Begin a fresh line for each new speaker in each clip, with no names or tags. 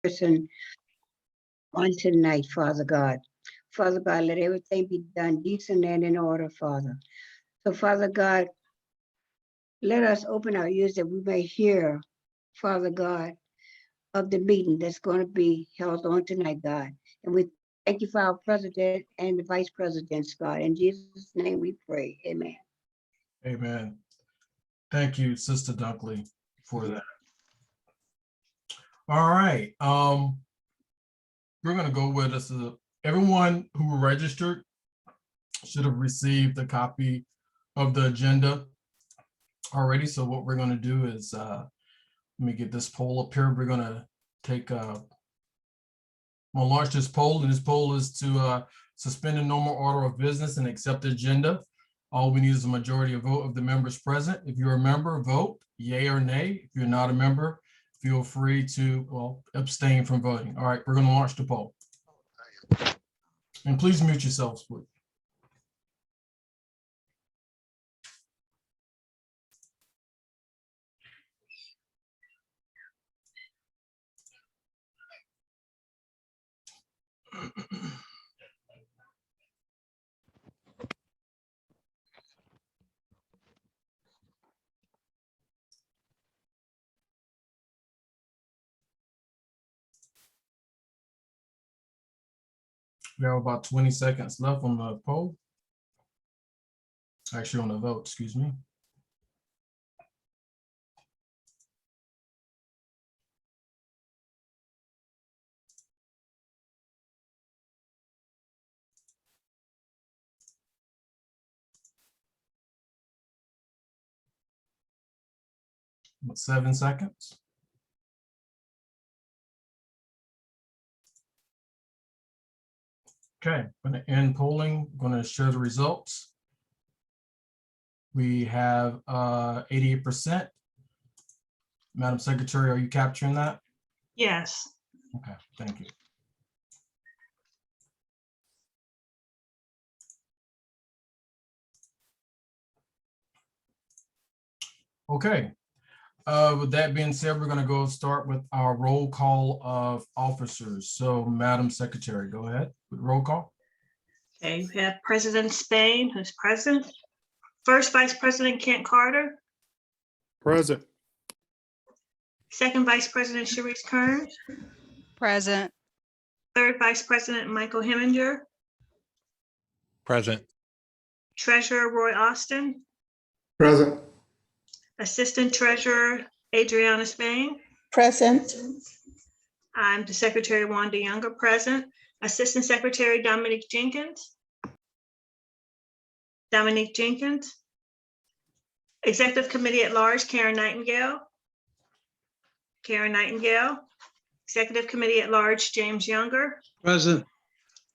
person on tonight, Father God. Father God, let everything be done decent and in order, Father. So, Father God, let us open our ears that we may hear, Father God, of the meeting that's going to be held on tonight, God. And we thank you for our president and the vice presidents, God. In Jesus' name we pray. Amen.
Amen. Thank you, Sister Dunkley, for that. All right. We're going to go with us. Everyone who registered should have received a copy of the agenda already. So what we're going to do is, let me get this poll up here. We're going to we'll launch this poll, and this poll is to suspend the normal order of business and accept the agenda. All we need is a majority of vote of the members present. If you're a member, vote yay or nay. If you're not a member, feel free to, abstain from voting. All right, we're going to launch the poll. And please mute yourselves, please. We have about 20 seconds left on the poll. Actually, on the vote, excuse me. About 7 seconds. Okay, I'm going to end polling. I'm going to share the results. We have 88%. Madam Secretary, are you capturing that?
Yes.
Okay, thank you. Okay, with that being said, we're going to go start with our roll call of officers. So, Madam Secretary, go ahead with roll call.
Okay, we have President Payne, who's present. First Vice President Kent Carter.
Present.
Second Vice President Sharice Kearns.
Present.
Third Vice President Michael Hemminger.
Present.
Treasurer Roy Austin.
Present.
Assistant Treasurer Adriana Spain.
Present.
I'm the Secretary Wanda Younger, present. Assistant Secretary Dominique Jenkins. Dominique Jenkins. Executive Committee at Large Karen Nightingale. Karen Nightingale. Executive Committee at Large James Younger.
Present.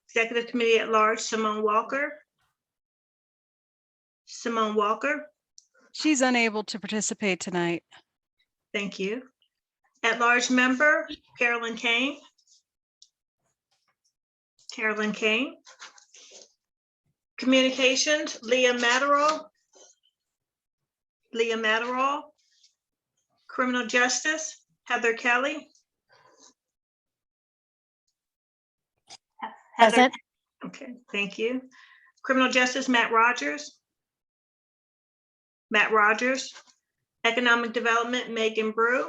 Executive Committee at Large Simone Walker. Simone Walker.
She's unable to participate tonight.
Thank you. At Large Member Carolyn Kane. Carolyn Kane. Communications Leah Matterall. Leah Matterall. Criminal Justice Heather Kelly. Heather.
Present.
Okay, thank you. Criminal Justice Matt Rogers. Matt Rogers. Economic Development Megan Brew.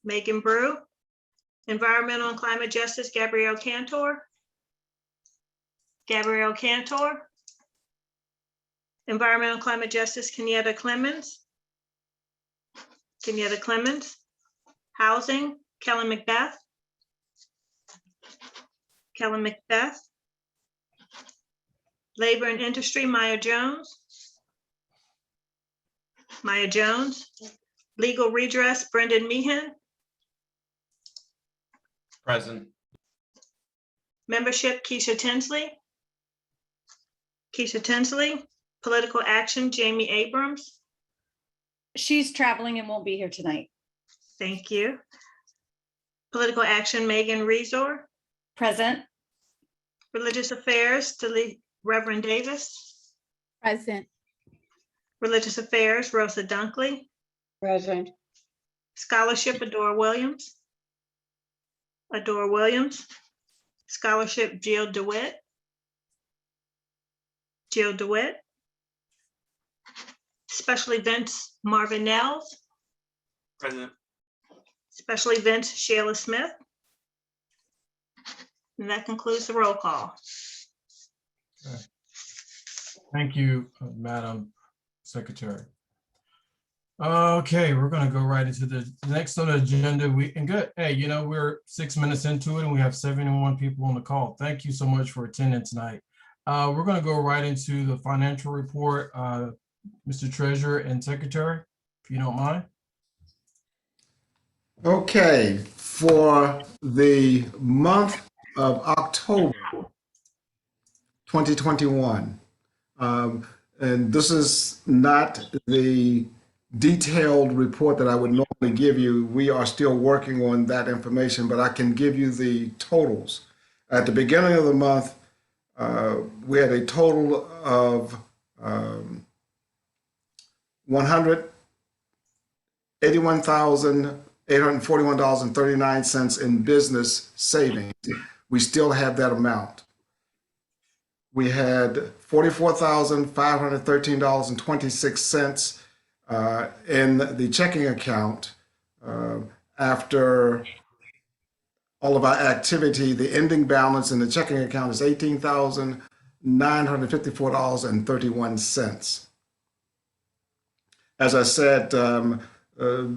Megan Brew. Environmental and Climate Justice Gabrielle Cantor. Gabrielle Cantor. Environmental and Climate Justice Kenyatta Clemens. Kenyatta Clemens. Housing Kelly MacBeth. Kelly MacBeth. Labor and Industry Maya Jones. Maya Jones. Legal Redress Brendan Meehan.
Present.
Membership Keisha Tinsley. Keisha Tinsley. Political Action Jamie Abrams.
She's traveling and won't be here tonight.
Thank you. Political Action Megan Reasor.
Present.
Religious Affairs Reverend Davis.
Present.
Religious Affairs Rosa Dunkley.
Present.
Scholarship, Adore Williams. Adore Williams. Scholarship, Jill DeWitt. Jill DeWitt. Special events, Marvin Nels.
Present.
Special events, Sheila Smith. And that concludes the roll call.
Thank you, Madam Secretary. Okay, we're gonna go right into the next on the agenda. Hey, you know, we're 6 minutes into it and we have 71 people on the call. Thank you so much for attending tonight. We're gonna go right into the financial report. Mr. Treasurer and Secretary, if you don't mind.
Okay, for the month of October 2021, and this is not the detailed report that I would normally give you. We are still working on that information, but I can give you the totals. At the beginning of the month, we had a total of $181,841.39 in business savings. We still have that amount. We had $44,513.26 in the checking account. After all of our activity, the ending balance in the checking account is $18,954.31. As I said,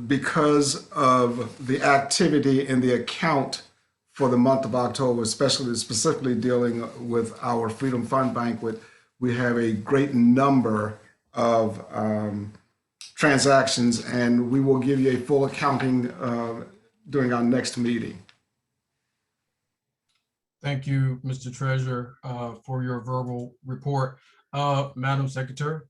because of the activity in the account for the month of October, specifically dealing with our Freedom Fund Banquet, we have a great number of transactions, and we will give you a full accounting during our next meeting.
Thank you, Mr. Treasurer, for your verbal report. Madam Secretary.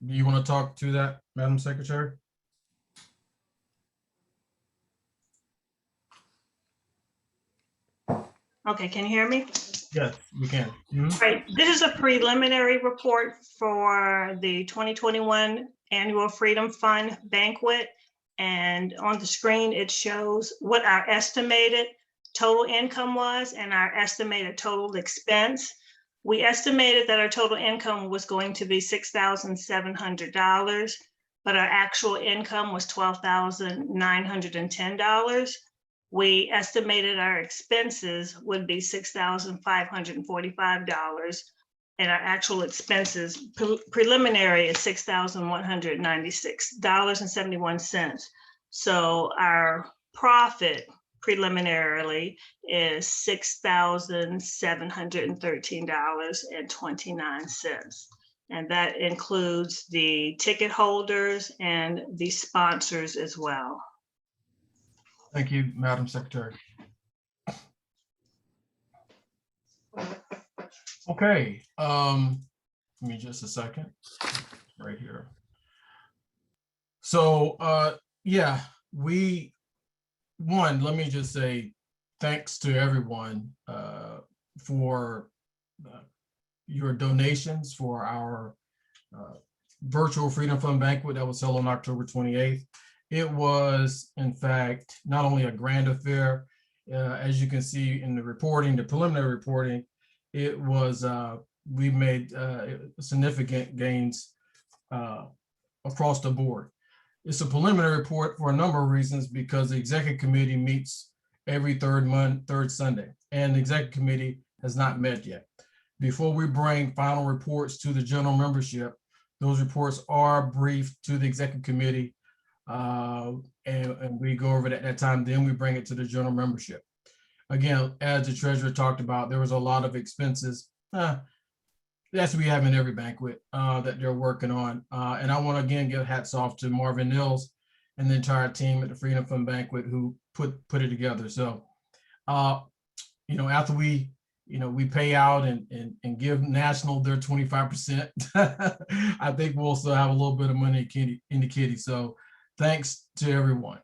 Do you want to talk to that, Madam Secretary?
Okay, can you hear me?
Yes, we can.
Right, this is a preliminary report for the 2021 Annual Freedom Fund Banquet. And on the screen, it shows what our estimated total income was and our estimated total expense. We estimated that our total income was going to be $6,700, but our actual income was $12,910. We estimated our expenses would be $6,545, and our actual expenses preliminary is $6,196.71. So our profit preliminarily is $6,713.29. And that includes the ticket holders and the sponsors as well.
Thank you, Madam Secretary. Okay, give me just a second, right here. So, yeah, let me just say thanks to everyone for your donations for our virtual Freedom Fund Banquet that was held on October 28th. It was, in fact, not only a grand affair, as you can see in the reporting, the preliminary reporting, it was, we made significant gains across the board. It's a preliminary report for a number of reasons, because the executive committee meets every third Sunday, and the executive committee has not met yet. Before we bring final reports to the general membership, those reports are briefed to the executive committee, and we go over it at that time, then we bring it to the general membership. Again, as the treasurer talked about, there was a lot of expenses. That's what we have in every banquet that they're working on. And I want to again give hats off to Marvin Nils and the entire team at the Freedom Fund Banquet who put it together. So, you know, after we pay out and give National their 25%, I think we'll still have a little bit of money in the kitty. So thanks to everyone.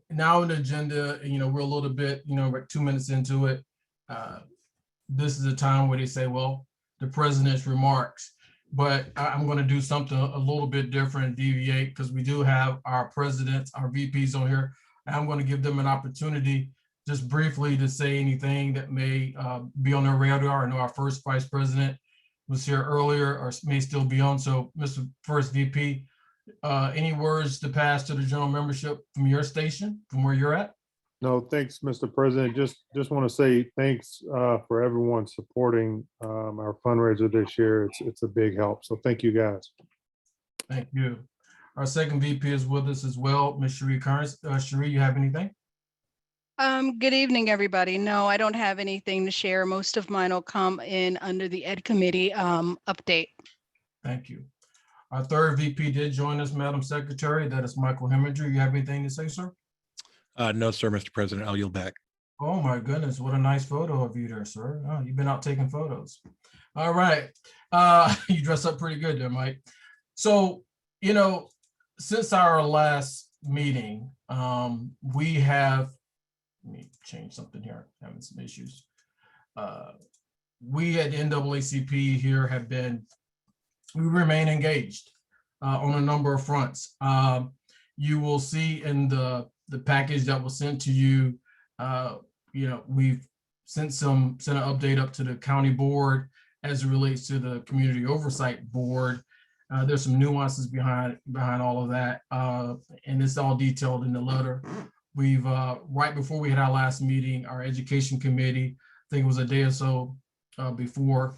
Now in the agenda, we're a little bit, we're 2 minutes into it. this is a time where they say, well, the president's remarks. But I'm going to do something a little bit different, deviate, because we do have our presidents, our VPs on here. I'm going to give them an opportunity just briefly to say anything that may be on their radar. I know our first vice president was here earlier or may still be on. So Mr. First VP, any words to pass to the general membership from your station, from where you're at?
No, thanks, Mr. President. Just want to say thanks for everyone supporting our fundraiser this year. It's a big help. So thank you, guys.
Thank you. Our second VP is with us as well, Ms. Cherie Kearns. Cherie, you have anything?
Good evening, everybody. No, I don't have anything to share. Most of mine will come in under the Ed Committee update.
Thank you. Our third VP did join us, Madam Secretary. That is Michael Hemminger. You have anything to say, sir?
No, sir, Mr. President. I'll yield back.
Oh my goodness, what a nice photo of you there, sir. Oh, you've been out taking photos. All right. You dress up pretty good there, Mike. So, you know, since our last meeting, we have, let me change something here, having some issues. We at the NAACP here have been, we remain engaged on a number of fronts. You will see in the package that was sent to you, you know, we've sent an update up to the county board as it relates to the community oversight board. There's some nuances behind all of that, and it's all detailed in the letter. We've right before we had our last meeting, our education committee, I think it was a day or so before,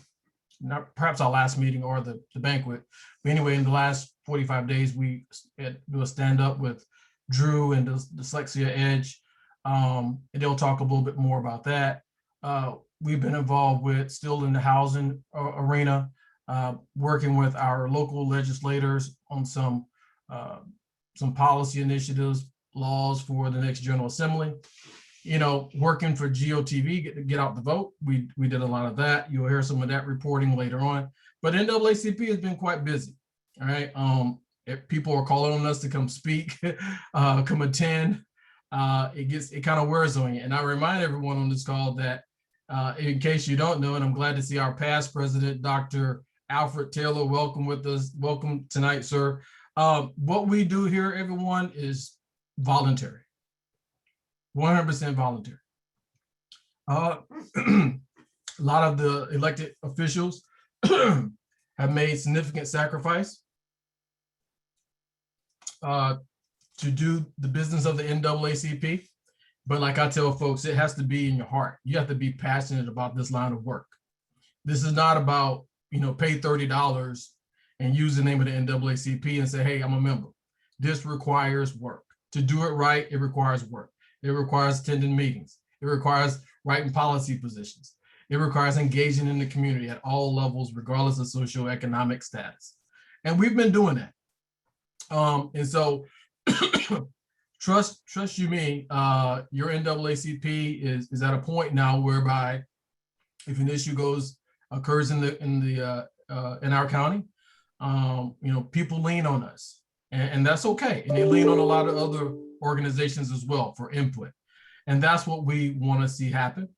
not perhaps our last meeting or the banquet. But anyway, in the last 45 days, we do a stand up with Drew and the Dyslexia Edge, and they'll talk a little bit more about that. We've been involved with, still in the housing arena, working with our local legislators on some policy initiatives, laws for the next General Assembly. You know, working for GOTV, get out the vote. We did a lot of that. You'll hear some of that reporting later on. But NAACP has been quite busy. All right. If people are calling on us to come speak, come attend, it kind of wears on you. And I remind everyone on this call that in case you don't know, and I'm glad to see our past president, Dr. Alfred Taylor, welcome with us. Welcome tonight, sir. What we do here, everyone, is voluntary, 100% voluntary. A lot of the elected officials have made significant sacrifice to do the business of the NAACP. But like I tell folks, it has to be in your heart. You have to be passionate about this line of work. This is not about, you know, pay $30 and use the name of the NAACP and say, hey, I'm a member. This requires work. To do it right, it requires work. It requires attending meetings. It requires writing policy positions. It requires engaging in the community at all levels, regardless of socioeconomic status. And we've been doing that. And so trust you me, your NAACP is at a point now whereby if an issue occurs in our county, you know, people lean on us, and that's okay. And they lean on a lot of other organizations as well for input. And that's what we want to see happen.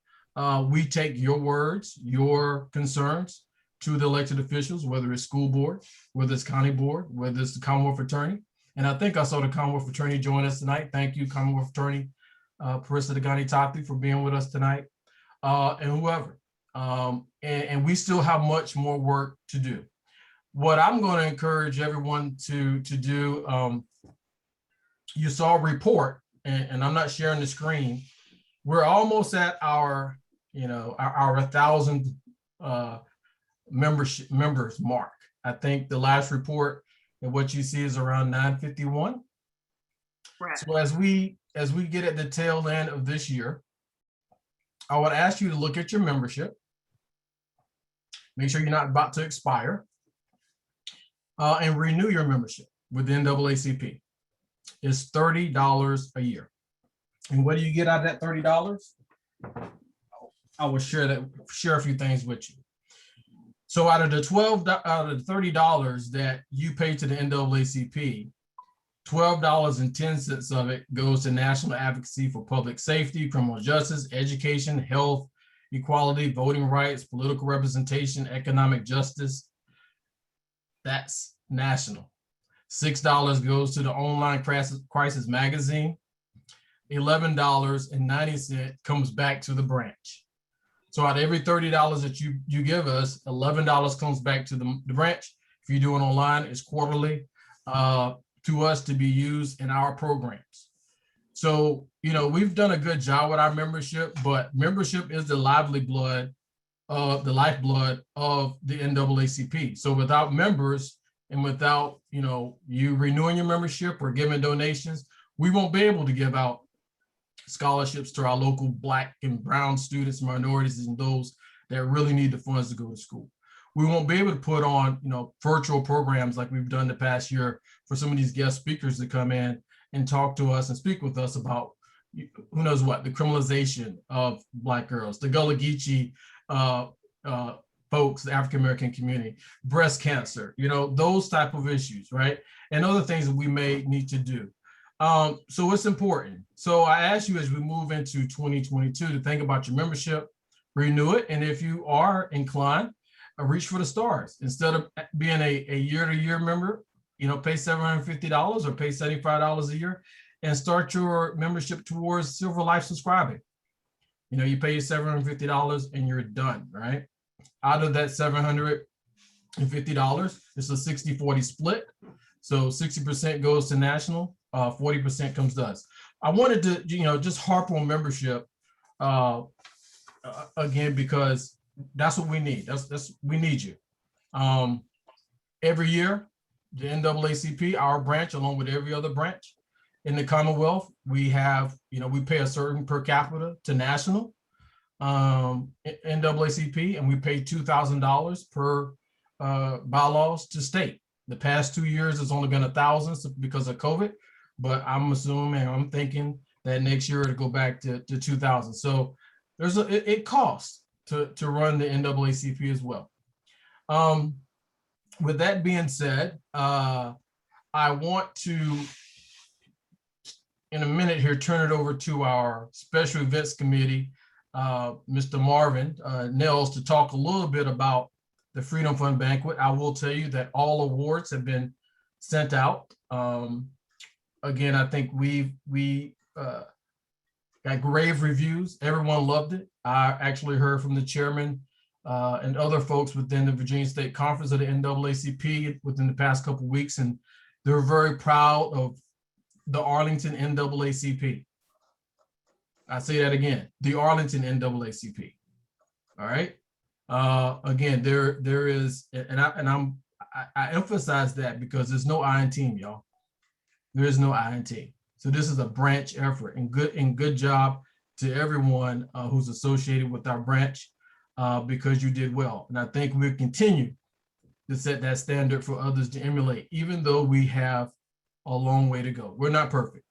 We take your words, your concerns to the elected officials, whether it's school board, whether it's county board, whether it's the Commonwealth Attorney. And I think I saw the Commonwealth Attorney join us tonight. Thank you, Commonwealth Attorney Parissa Dagani-Tati, for being with us tonight, and whoever. And we still have much more work to do. What I'm going to encourage everyone to do, you saw a report, and I'm not sharing the screen. We're almost at our 1,000 members mark. I think the last report and what you see is around 951.
Right.
So as we get at the tail end of this year, I would ask you to look at your membership. Make sure you're not about to expire, and renew your membership with the NAACP. It's $30 a year. And what do you get out of that $30? I will share a few things with you. So out of the $30 that you pay to the NAACP, $12.10 of it goes to national advocacy for public safety, criminal justice, education, health, equality, voting rights, political representation, economic justice. That's national. $6 goes to the online crisis magazine. $11.90 comes back to the branch. So out of every $30 that you give us, $11 comes back to the branch. If you do it online, it's quarterly to us to be used in our programs. So, you know, we've done a good job with our membership, but membership is the lifeblood of the NAACP. So without members and without, you know, you renewing your membership or giving donations, we won't be able to give out scholarships to our local Black and brown students, minorities, and those that really need the funds to go to school. We won't be able to put on, you know, virtual programs like we've done the past year for some of these guest speakers to come in and talk to us and speak with us about who knows what, the criminalization of Black girls, the Gullah Geechee folks, the African-American community, breast cancer, you know, those type of issues, right? And other things that we may need to do. So it's important. So I ask you as we move into 2022 to think about your membership, renew it. And if you are inclined, reach for the stars. Instead of being a year-to-year member, you know, pay $750 or pay $75 a year and start your membership towards Silver Life subscribing. You know, you pay your $750 and you're done, right? Out of that $750, it's a 60-40 split. So 60% goes to national, 40% comes to us. I wanted to, you know, just harp on membership again, because that's what we need. We need you. Every year, the NAACP, our branch, along with every other branch in the Commonwealth, we have, you know, we pay a certain per capita to national NAACP, and we pay $2,000 per bylaws to state. The past 2 years, it's only been $1,000 because of COVID, but I'm assuming, I'm thinking that next year it'll go back to 2,000. So it costs to run the NAACP as well. With that being said, I want to, in a minute here, turn it over to our special events committee, Mr. Marvin Nels, to talk a little bit about the Freedom Fund Banquet. I will tell you that all awards have been sent out. Again, I think we got grave reviews. Everyone loved it. I actually heard from the chairman and other folks within the Virginia State Conference of the NAACP within the past couple of weeks, and they're very proud of the Arlington NAACP. I say that again, the Arlington NAACP. All right. Again, there is, and I emphasize that because there's no I in team, y'all. There is no I in team. So this is a branch effort, and good job to everyone who's associated with our branch because you did well. And I think we'll continue to set that standard for others to emulate, even though we have a long way to go. We're not perfect.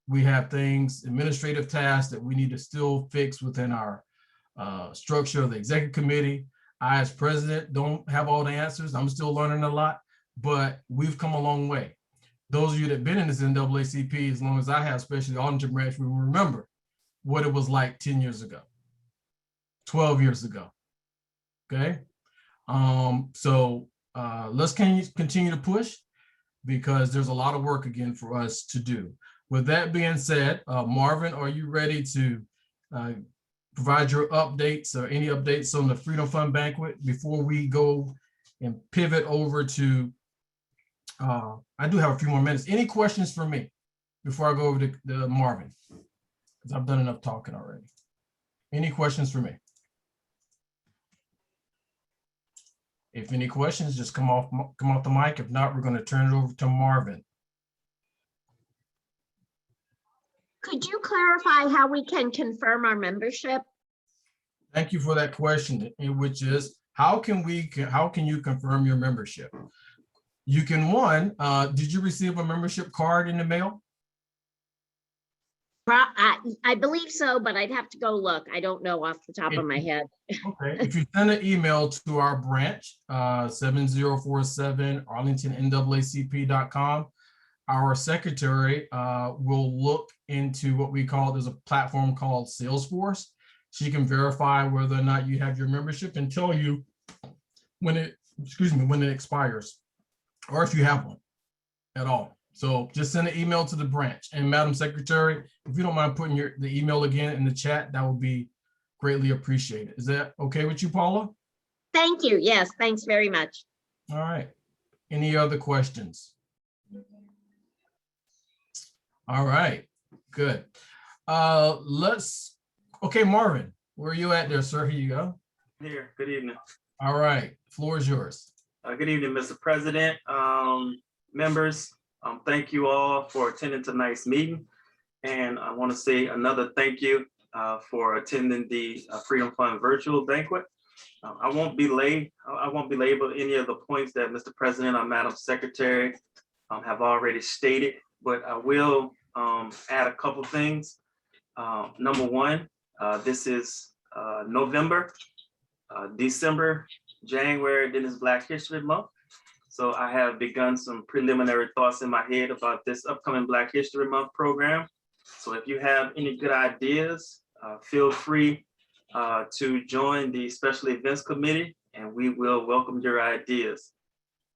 We have things, administrative tasks that we need to still fix within our structure of the executive committee. I, as president, don't have all the answers. I'm still learning a lot, but we've come a long way. Those of you that have been in this NAACP, as long as I have, especially the Arlington branch, will remember what it was like 10 years ago, 12 years ago, okay? So let's continue to push, because there's a lot of work again for us to do. With that being said, Marvin, are you ready to provide your updates or any updates on the Freedom Fund Banquet before we go and pivot over to, I do have a few more minutes. Any questions for me before I go over to Marvin? Because I've done enough talking already. Any questions for me? If any questions, just come off the mic. If not, we're going to turn it over to Marvin.
Could you clarify how we can confirm our membership?
Thank you for that question, which is how can you confirm your membership? You can, did you receive a membership card in the mail?
I believe so, but I'd have to go look. I don't know off the top of my head.
Okay, if you send an email to our branch, 7047 arlingtonnaacp.com, our secretary will look into what we call, there's a platform called Salesforce. She can verify whether or not you have your membership and tell you when it, when it expires, or if you have one at all. So just send an email to the branch. And Madam Secretary, if you don't mind putting the email again in the chat, that would be greatly appreciated. Is that okay with you, Paula?
Thank you. Yes, thanks very much.
All right. Any other questions? All right, good. Okay, Marvin, where are you at there, sir? Here you go.
Here, good evening.
All right, floor is yours.
Good evening, Mr. President, members. Thank you all for attending tonight's meeting. And I want to say another thank you for attending the Freedom Fund virtual banquet. I won't belabor any of the points that Mr. President or Madam Secretary have already stated, but I will add a couple things. Number one, this is November, December, January, then is Black History Month. So I have begun some preliminary thoughts in my head about this upcoming Black History Month program. So if you have any good ideas, feel free to join the Special Events Committee, and we will welcome your ideas.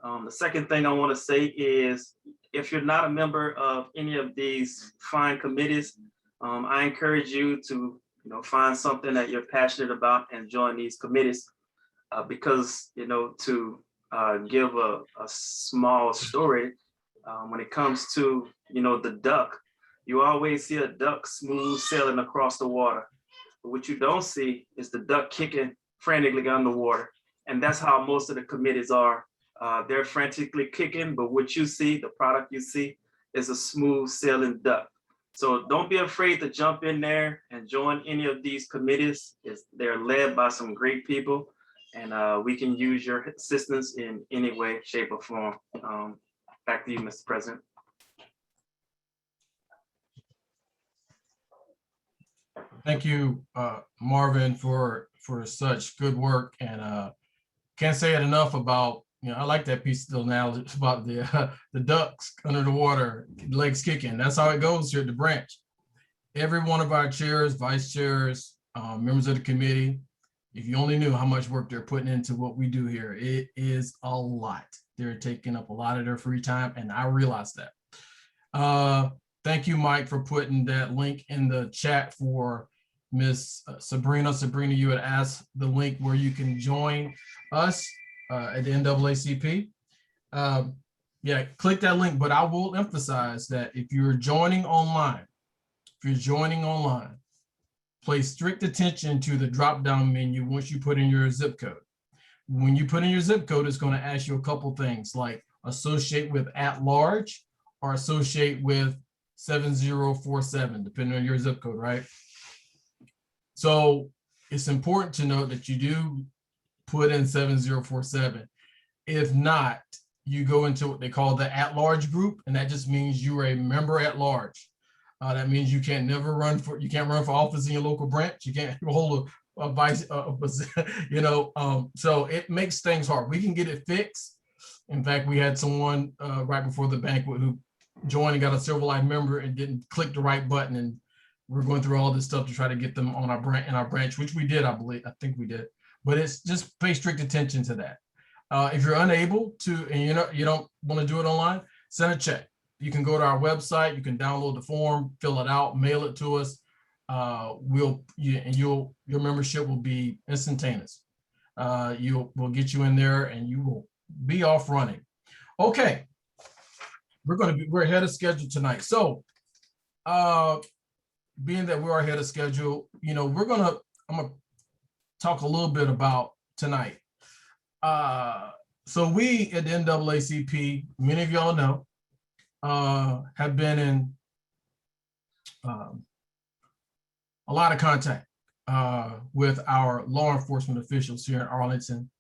The second thing I want to say is, if you're not a member of any of these fine committees, I encourage you to find something that you're passionate about and join these committees, because to give a small story, when it comes to the duck, you always see a duck smooth sailing across the water. But what you don't see is the duck kicking frantically underwater. And that's how most of the committees are. They're frantically kicking, but what you see, the product you see, is a smooth sailing duck. So don't be afraid to jump in there and join any of these committees. They're led by some great people, and we can use your assistance in any way, shape, or form. Back to you, Mr. President.
Thank you, Marvin, for such good work. And can't say it enough about, I like that piece of the analogy about the ducks under the water, legs kicking. That's how it goes here at the branch. Every one of our chairs, vice chairs, members of the committee, if you only knew how much work they're putting into what we do here, it is a lot. They're taking up a lot of their free time, and I realize that. Thank you, Mike, for putting that link in the chat for Miss Sabrina. Sabrina, you had asked the link where you can join us at the NAACP. Yeah, click that link, but I will emphasize that if you're joining online, pay strict attention to the drop-down menu once you put in your zip code. When you put in your zip code, it's going to ask you a couple things like associate with at-large or associate with 7047, depending on your zip code, right? So it's important to note that you do put in 7047. If not, you go into what they call the at-large group, and that just means you are a member at large. That means you can't run for office in your local branch. You can't hold a vice, so it makes things hard. We can get it fixed. In fact, we had someone right before the banquet who joined and got a Silverlight member and didn't click the right button, and we're going through all this stuff to try to get them on our branch, which we did, I think we did. But it's just pay strict attention to that. If you're unable to, and you don't want to do it online, send a check. You can go to our website, you can download the form, fill it out, mail it to us. Your membership will be instantaneous. We'll get you in there and you will be off running. Okay, we're ahead of schedule tonight. So being that we're ahead of schedule, I'm gonna talk a little bit about tonight. So we at the NAACP, many of y'all know, have been in a lot of contact with our law enforcement officials here in Arlington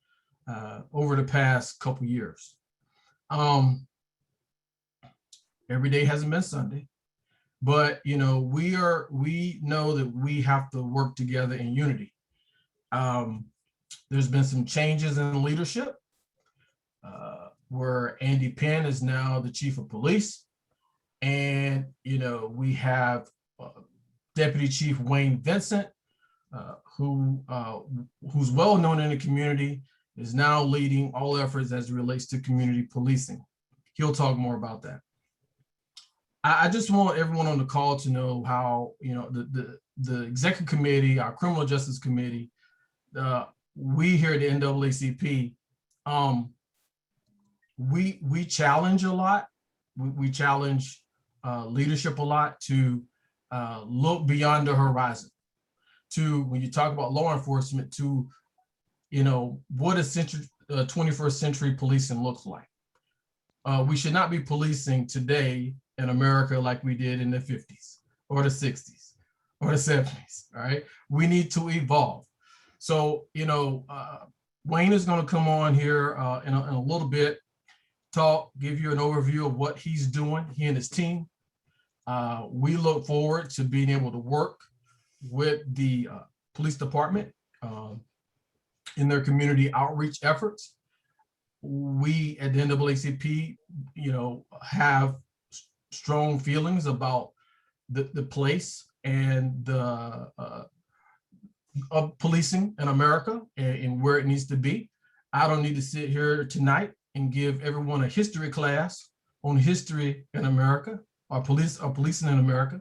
over the past couple years. Every day hasn't been Sunday, but we know that we have to work together in unity. There's been some changes in leadership where Andy Penn is now the chief of police. And, we have Deputy Chief Wayne Vincent, who's well known in the community, is now leading all efforts as it relates to community policing. He'll talk more about that. I just want everyone on the call to know how, you know, the executive committee, our criminal justice committee, we here at the NAACP, we challenge a lot. We challenge leadership a lot to look beyond the horizon. To, when you talk about law enforcement, to, you know, what a 21st century policing looks like. We should not be policing today in America like we did in the 50s or the 60s or the 70s, all right? We need to evolve. So, you know, Wayne is gonna come on here in a little bit, give you an overview of what he's doing, he and his team. We look forward to being able to work with the police department in their community outreach efforts. We at the NAACP, you know, have strong feelings about the place and the of policing in America and where it needs to be. I don't need to sit here tonight and give everyone a history class on history in America or policing in America.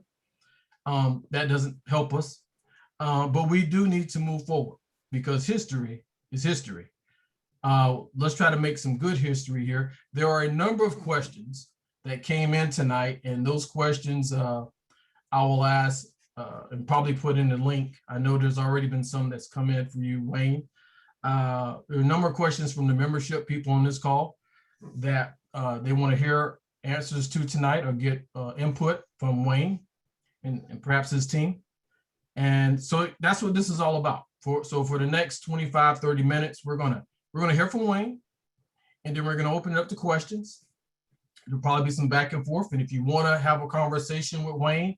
That doesn't help us, but we do need to move forward because history is history. Let's try to make some good history here. There are a number of questions that came in tonight, and those questions I will ask and probably put in the link. I know there's already been some that's come in from you, Wayne. There are a number of questions from the membership people on this call that they want to hear answers to tonight or get input from Wayne and perhaps his team. And so that's what this is all about. So for the next 25, 30 minutes, we're gonna hear from Wayne, and then we're gonna open it up to questions. There'll probably be some back and forth. And if you wanna have a conversation with Wayne,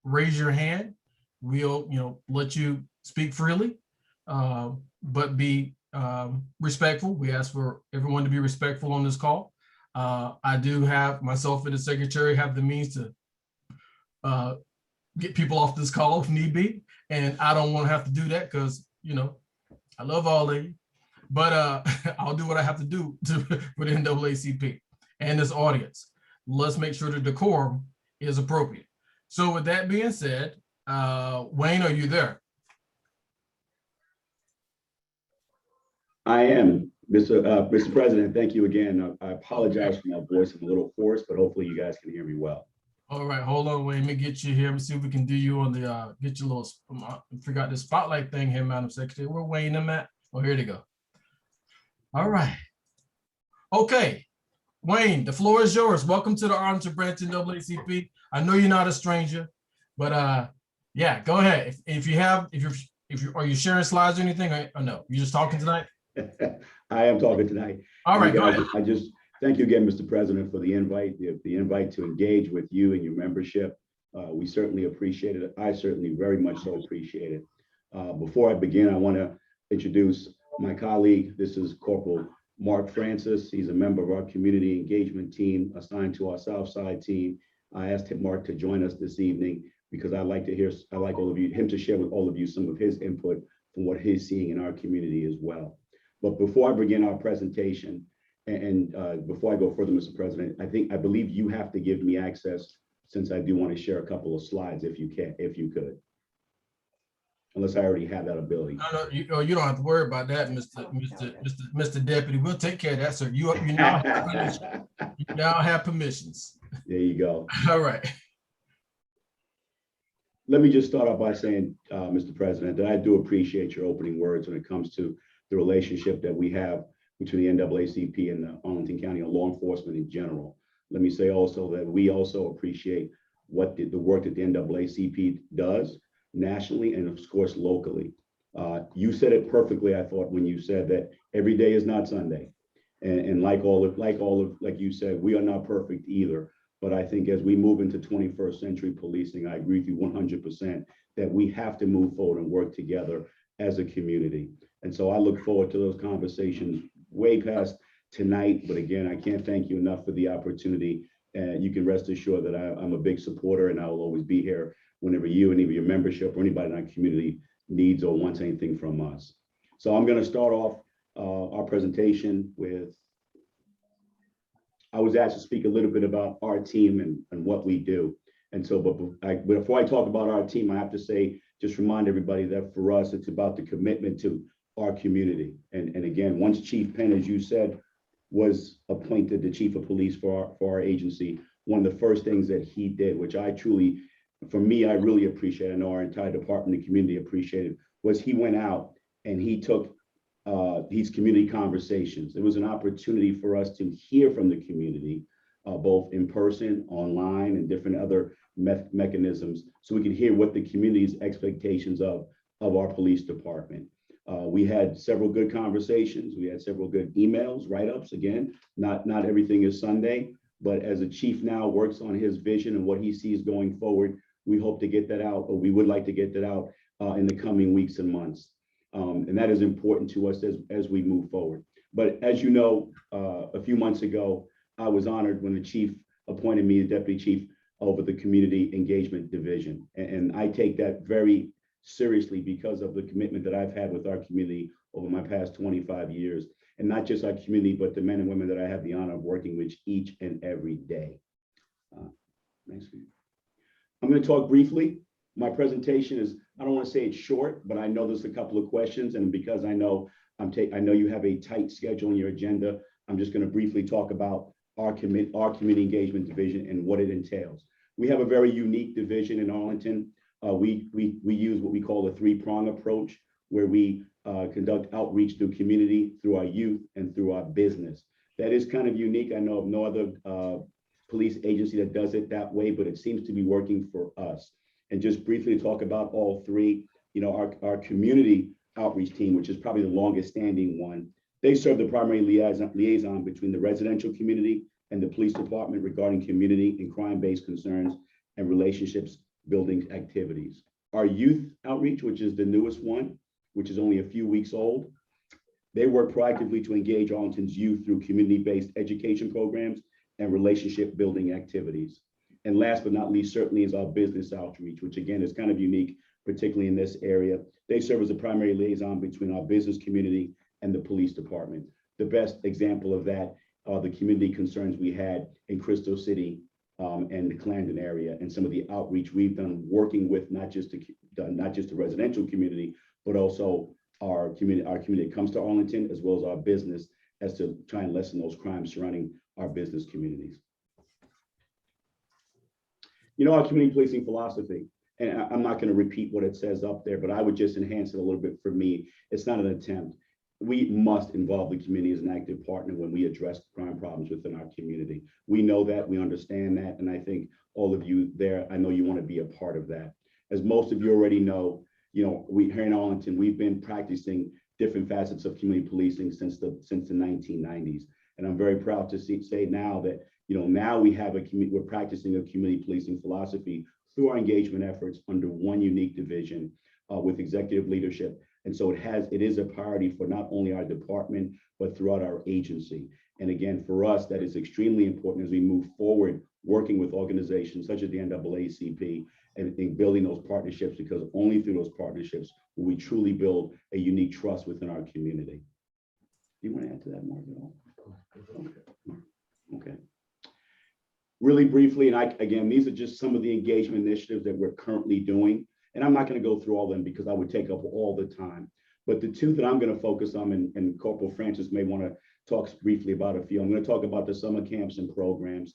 raise your hand. We'll, you know, let you speak freely, but be respectful. We ask for everyone to be respectful on this call. I do have, myself and the secretary have the means to get people off this call if need be. And I don't want to have to do that because, you know, I love all of you, but I'll do what I have to do for the NAACP and this audience. Let's make sure the decorum is appropriate. So with that being said, Wayne, are you there?
I am, Mr. President. Thank you again. I apologize for my voice. I'm a little hoarse, but hopefully you guys can hear me well.
All right, hold on, Wayne. Let me get you here. Let me see if we can do you on the get your little. Forgot the spotlight thing here, Madam Secretary. Where Wayne them at? Oh, here they go. All right. Okay, Wayne, the floor is yours. Welcome to the Arlington branch in NAACP. I know you're not a stranger, but yeah, go ahead. If you are you sharing slides or anything, or no? You just talking tonight?
I am talking tonight.
All right, go ahead.
I just thank you again, Mr. President, for the invite, the invite to engage with you and your membership. We certainly appreciate it. I certainly very much so appreciate it. Before I begin, I want to introduce my colleague. This is Corporal Mark Francis. He's a member of our community engagement team assigned to our Southside team. I asked Mark to join us this evening because I'd like to hear, him to share with all of you some of his input from what he's seeing in our community as well. But before I begin our presentation, and before I go further, Mr. President, I believe you have to give me access, since I do want to share a couple of slides if you could. Unless I already have that ability.
No, you don't have to worry about that, Mr. Deputy. We'll take care of that, sir. You now have permissions.
There you go.
All right.
Let me just start off by saying, Mr. President, that I do appreciate your opening words when it comes to the relationship that we have between the NAACP and the Arlington County law enforcement in general. Let me say also that we also appreciate what the work that the NAACP does nationally and of course locally. You said it perfectly, I thought, when you said that every day is not Sunday. And like you said, we are not perfect either. But I think as we move into 21st century policing, I agree with you 100% that we have to move forward and work together as a community. And so I look forward to those conversations way past tonight. But again, I can't thank you enough for the opportunity And you can rest assured that I'm a big supporter, and I will always be here whenever you, any of your membership or anybody in our community needs or wants anything from us. So I'm going to start off our presentation with, I was asked to speak a little bit about our team and what we do. And so, but before I talk about our team, I have to say, just remind everybody that for us, it's about the commitment to our community. And again, once Chief Payne, as you said, was appointed the chief of police for our agency, one of the first things that he did, which I truly, for me, I really appreciate, I know our entire department and community appreciated, was he went out and he took these community conversations. It was an opportunity for us to hear from the community, both in person, online, and different other mechanisms, so we could hear what the community's expectations of our police department. We had several good conversations. We had several good emails, write-ups. Again, not everything is Sunday, but as a chief now works on his vision and what he sees going forward, we hope to get that out, or we would like to get that out in the coming weeks and months. And that is important to us as we move forward. But as you know, a few months ago, I was honored when the chief appointed me the deputy chief over the community engagement division. And I take that very seriously because of the commitment that I've had with our community over my past 25 years, and not just our community, but the men and women that I have the honor of working with each and every day. Next week. I'm going to talk briefly. My presentation is, I don't want to say it's short, but I know there's a couple of questions, and because I know you have a tight schedule in your agenda, I'm just going to briefly talk about our community engagement division and what it entails. We have a very unique division in Arlington. We use what we call a three-prong approach, where we conduct outreach through community, through our youth, and through our business. That is kind of unique. I know of no other police agency that does it that way, but it seems to be working for us. And just briefly to talk about all three, you know, our community outreach team, which is probably the longest standing one, they serve the primary liaison between the residential community and the police department regarding community and crime-based concerns and relationships building activities. Our youth outreach, which is the newest one, which is only a few weeks old, they work proactively to engage Arlington's youth through community-based education programs and relationship building activities. And last but not least, certainly, is our business outreach, which again is kind of unique, particularly in this area. They serve as a primary liaison between our business community and the police department. The best example of that are the community concerns we had in Crystal City and the Clarendon area, and some of the outreach we've done working with not just the residential community, but also our community that comes to Arlington, as well as our business, as to try and lessen those crimes surrounding our business communities. You know, our community policing philosophy, and I'm not going to repeat what it says up there, but I would just enhance it a little bit for me. It's not an attempt. We must involve the community as an active partner when we address crime problems within our community. We know that, we understand that, and I think all of you there, I know you want to be a part of that. As most of you already know, you know, we here in Arlington, we've been practicing different facets of community policing since the 1990s, and I'm very proud to say now that, you know, now we're practicing a community policing philosophy through our engagement efforts under one unique division with executive leadership. And so it is a priority for not only our department, but throughout our agency. And again, for us, that is extremely important as we move forward, working with organizations such as the NAACP and building those partnerships, because only through those partnerships will we truly build a unique trust within our community. Do you want to add to that, Mark, at all? Okay. Really briefly, and again, these are just some of the engagement initiatives that we're currently doing. And I'm not going to go through all of them because I would take up all the time. But the two that I'm going to focus on, and Corporal Francis may want to talk briefly about a few. I'm going to talk about the summer camps and programs.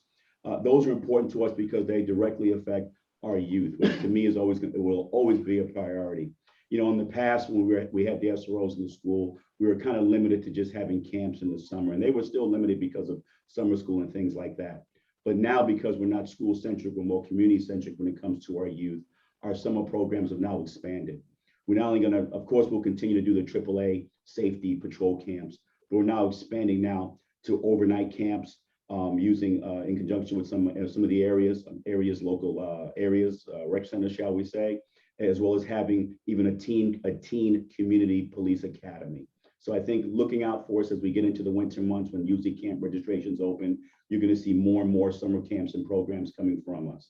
Those are important to us because they directly affect our youth, which to me will always be a priority. You know, in the past, when we had the SROs in the school, we were kind of limited to just having camps in the summer, and they were still limited because of summer school and things like that. But now, because we're not school-centric, we're more community-centric when it comes to our youth, our summer programs have now expanded. We're not only going to, of course, we'll continue to do the AAA safety patrol camps, but we're now expanding now to overnight camps, using in conjunction with some of the local areas, rec centers, shall we say, as well as having even a teen community police academy. So I think looking out for us as we get into the winter months when usually camp registrations open, you're going to see more and more summer camps and programs coming from us.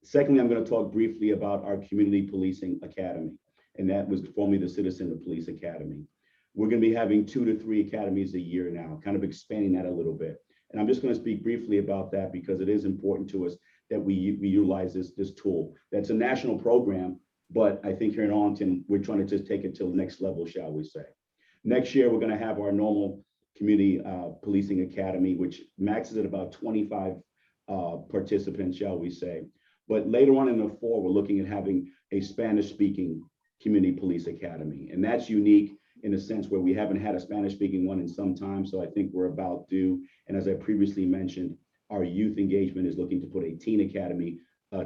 Secondly, I'm going to talk briefly about our Community Policing Academy, and that was formerly the Citizen Police Academy. We're going to be having 2 to 3 academies a year now, kind of expanding that a little bit. And I'm just going to speak briefly about that because it is important to us that we utilize this tool. That's a national program, but I think here in Arlington, we're trying to just take it to the next level, shall we say. Next year, we're going to have our normal Community Policing Academy, which maxes at about 25 participants, shall we say. But later on in the fall, we're looking at having a Spanish-speaking Community Police Academy. And that's unique in a sense where we haven't had a Spanish-speaking one in some time. So I think we're about due. And as I previously mentioned, our youth engagement is looking to put a teen academy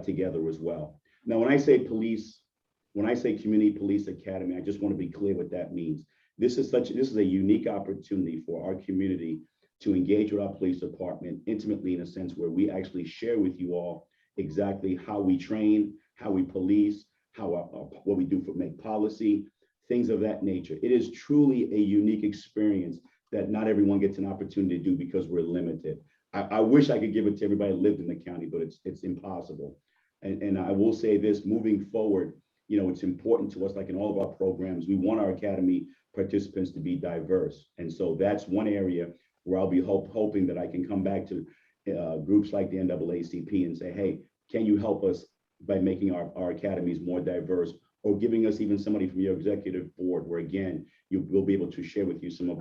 together as well. Now, when I say Community Police Academy, I just want to be clear what that means. This is a unique opportunity for our community to engage with our police department intimately in a sense where we actually share with you all exactly how we train, how we police, what we do for make policy, things of that nature. It is truly a unique experience that not everyone gets an opportunity to do because we're limited. I wish I could give it to everybody that lived in the county, but it's impossible. And I will say this, moving forward, you know, it's important to us, like in all of our programs, we want our academy participants to be diverse. And so that's one area where I'll be hoping that I can come back to groups like the NAACP and say, hey, can you help us by making our academies more diverse, or giving us even somebody from your executive board where, again, you will be able to share with you some of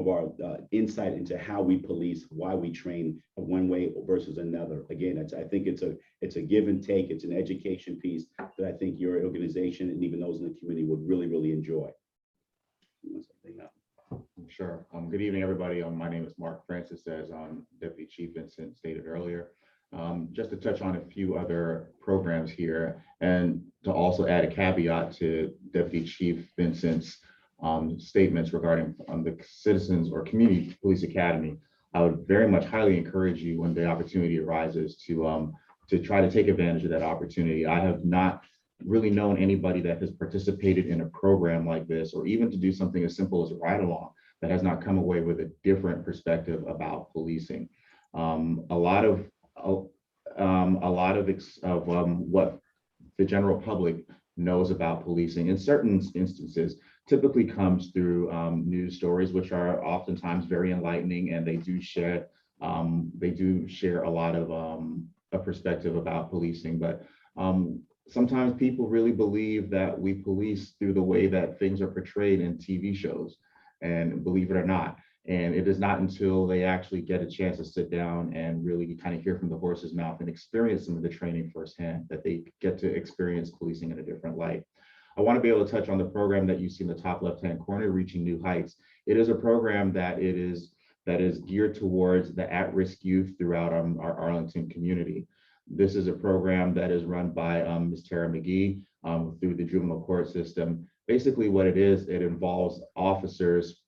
our insight into how we police, why we train one way versus another. Again, I think it's a give and take. It's an education piece that I think your organization and even those in the community would really, really enjoy.
Sure. Good evening, everybody. My name is Mark Francis, as Deputy Chief Vincent stated earlier. Just to touch on a few other programs here, and to also add a caveat to Deputy Chief Vincent's statements regarding the Citizens or Community Police Academy. I would very much highly encourage you when the opportunity arises to try to take advantage of that opportunity. I have not really known anybody that has participated in a program like this, or even to do something as simple as a ride along, that has not come away with a different perspective about policing. A lot of what the general public knows about policing in certain instances typically comes through news stories, which are oftentimes very enlightening, and they do share a lot of a perspective about policing. But sometimes people really believe that we police through the way that things are portrayed in TV shows, and believe it or not. And it is not until they actually get a chance to sit down and really kind of hear from the horse's mouth and experience some of the training firsthand that they get to experience policing in a different light. I want to be able to touch on the program that you see in the top left-hand corner, Reaching New Heights. It is a program that is geared towards the at-risk youth throughout our Arlington community. This is a program that is run by Ms. Tara McGee through the juvenile court system. Basically what it is, it involves officers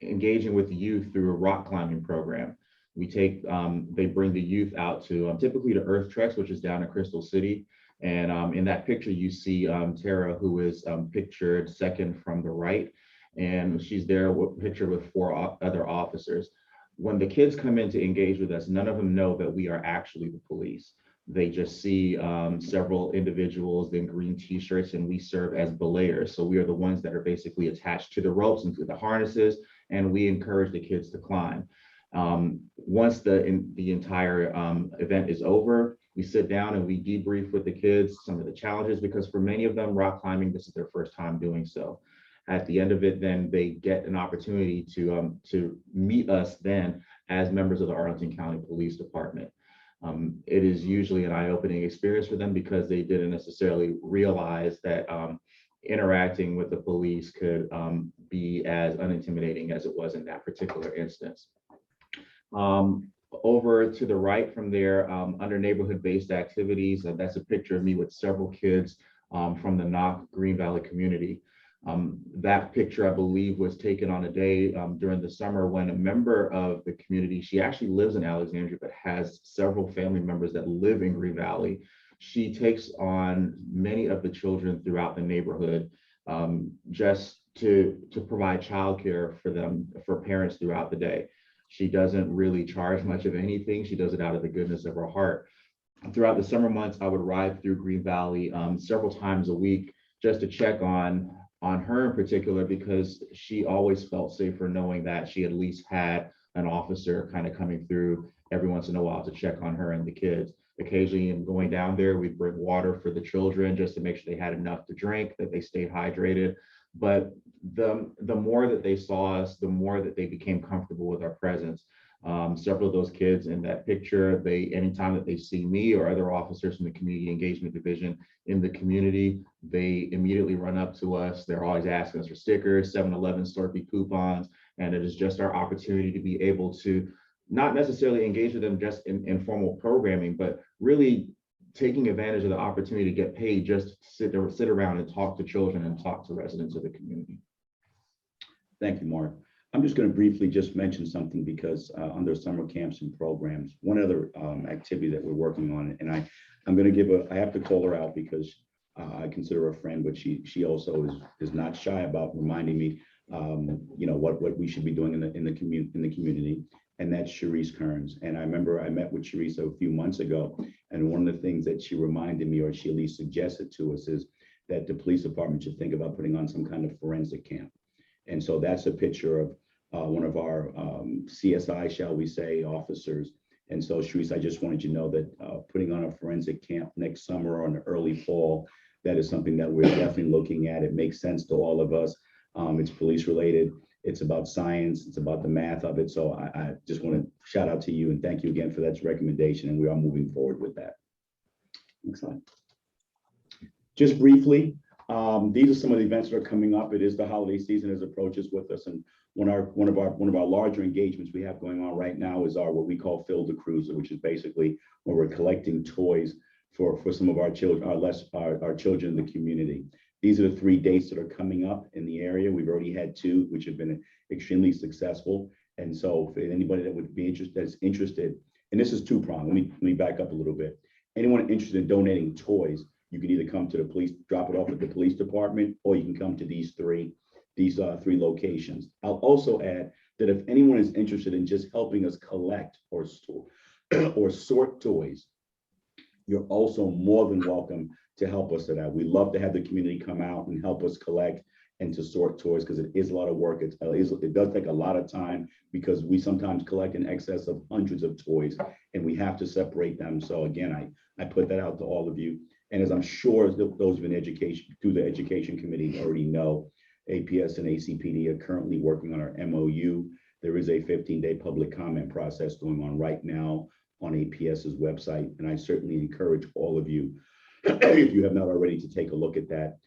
engaging with the youth through a rock climbing program. They bring the youth out to typically to Earth Treks, which is down in Crystal City. And in that picture, you see Tara, who is pictured second from the right. And she's there pictured with 4 other officers. When the kids come in to engage with us, none of them know that we are actually the police. They just see several individuals in green t-shirts, and we serve as belayers. So we are the ones that are basically attached to the ropes and to the harnesses, and we encourage the kids to climb. Once the entire event is over, we sit down and we debrief with the kids some of the challenges, because for many of them, rock climbing, this is their first time doing so. At the end of it, then they get an opportunity to meet us then as members of the Arlington County Police Department. It is usually an eye-opening experience for them, because they didn't necessarily realize that interacting with the police could be as unintimidating as it was in that particular instance. Over to the right from there, under neighborhood-based activities, that's a picture of me with several kids from the Knock Green Valley community. That picture, I believe, was taken on a day during the summer when a member of the community, she actually lives in Alexandria, but has several family members that live in Green Valley. She takes on many of the children throughout the neighborhood, just to provide childcare for them, for parents throughout the day. She doesn't really charge much of anything. She does it out of the goodness of her heart. Throughout the summer months, I would ride through Green Valley several times a week just to check on her in particular, because she always felt safer knowing that she at least had an officer kind of coming through every once in a while to check on her and the kids. Occasionally, in going down there, we'd bring water for the children just to make sure they had enough to drink, that they stayed hydrated. But the more that they saw us, the more that they became comfortable with our presence. Several of those kids in that picture, anytime that they see me or other officers from the community engagement division in the community, they immediately run up to us. They're always asking us for stickers, 7-Eleven Slurpee coupons, and it is just our opportunity to be able to not necessarily engage with them just in formal programming, but really taking advantage of the opportunity to get paid just to sit around and talk to children and talk to residents of the community.
Thank you, Mark. I'm just going to briefly just mention something because under summer camps and programs, one other activity that we're working on, and I'm going to I have to call her out because I consider her a friend, but she also is not shy about reminding me, you know, what we should be doing in the community, and that's Sharice Kearns. And I remember I met with Sharice a few months ago, and one of the things that she reminded me, or she at least suggested to us, is that the police department should think about putting on some kind of forensic camp. And so that's a picture of one of our CSI, shall we say, officers. And so, Sharice, I just wanted you to know that putting on a forensic camp next summer or in the early fall, that is something that we're definitely looking at. It makes sense to all of us. It's police related. It's about science. It's about the math of it. So I just want to shout out to you and thank you again for that recommendation. And we are moving forward with that. Next slide. Just briefly, these are some of the events that are coming up. It is the holiday season as approaches with us, and one of our larger engagements we have going on right now is what we call Fill the Cruiser, which is basically where we're collecting toys for some of our children, our children in the community. These are the 3 dates that are coming up in the area. We've already had 2, which have been extremely successful. And so, for anybody that would be interested, and this is two-pronged. Let me back up a little bit. Anyone interested in donating toys, you can either come to the police, drop it off at the police department, or you can come to these three locations. I'll also add that if anyone is interested in just helping us collect or sort toys, you're also more than welcome to help us with that. We love to have the community come out and help us collect and to sort toys, because it is a lot of work. It does take a lot of time, because we sometimes collect in excess of hundreds of toys and we have to separate them. So again, I put that out to all of you. And as I'm sure those in education, through the education committee, already know, APS and ACPD are currently working on our MOU. There is a 15-day public comment process going on right now on APS's website. And I certainly encourage all of you, if you have not already, to take a look at that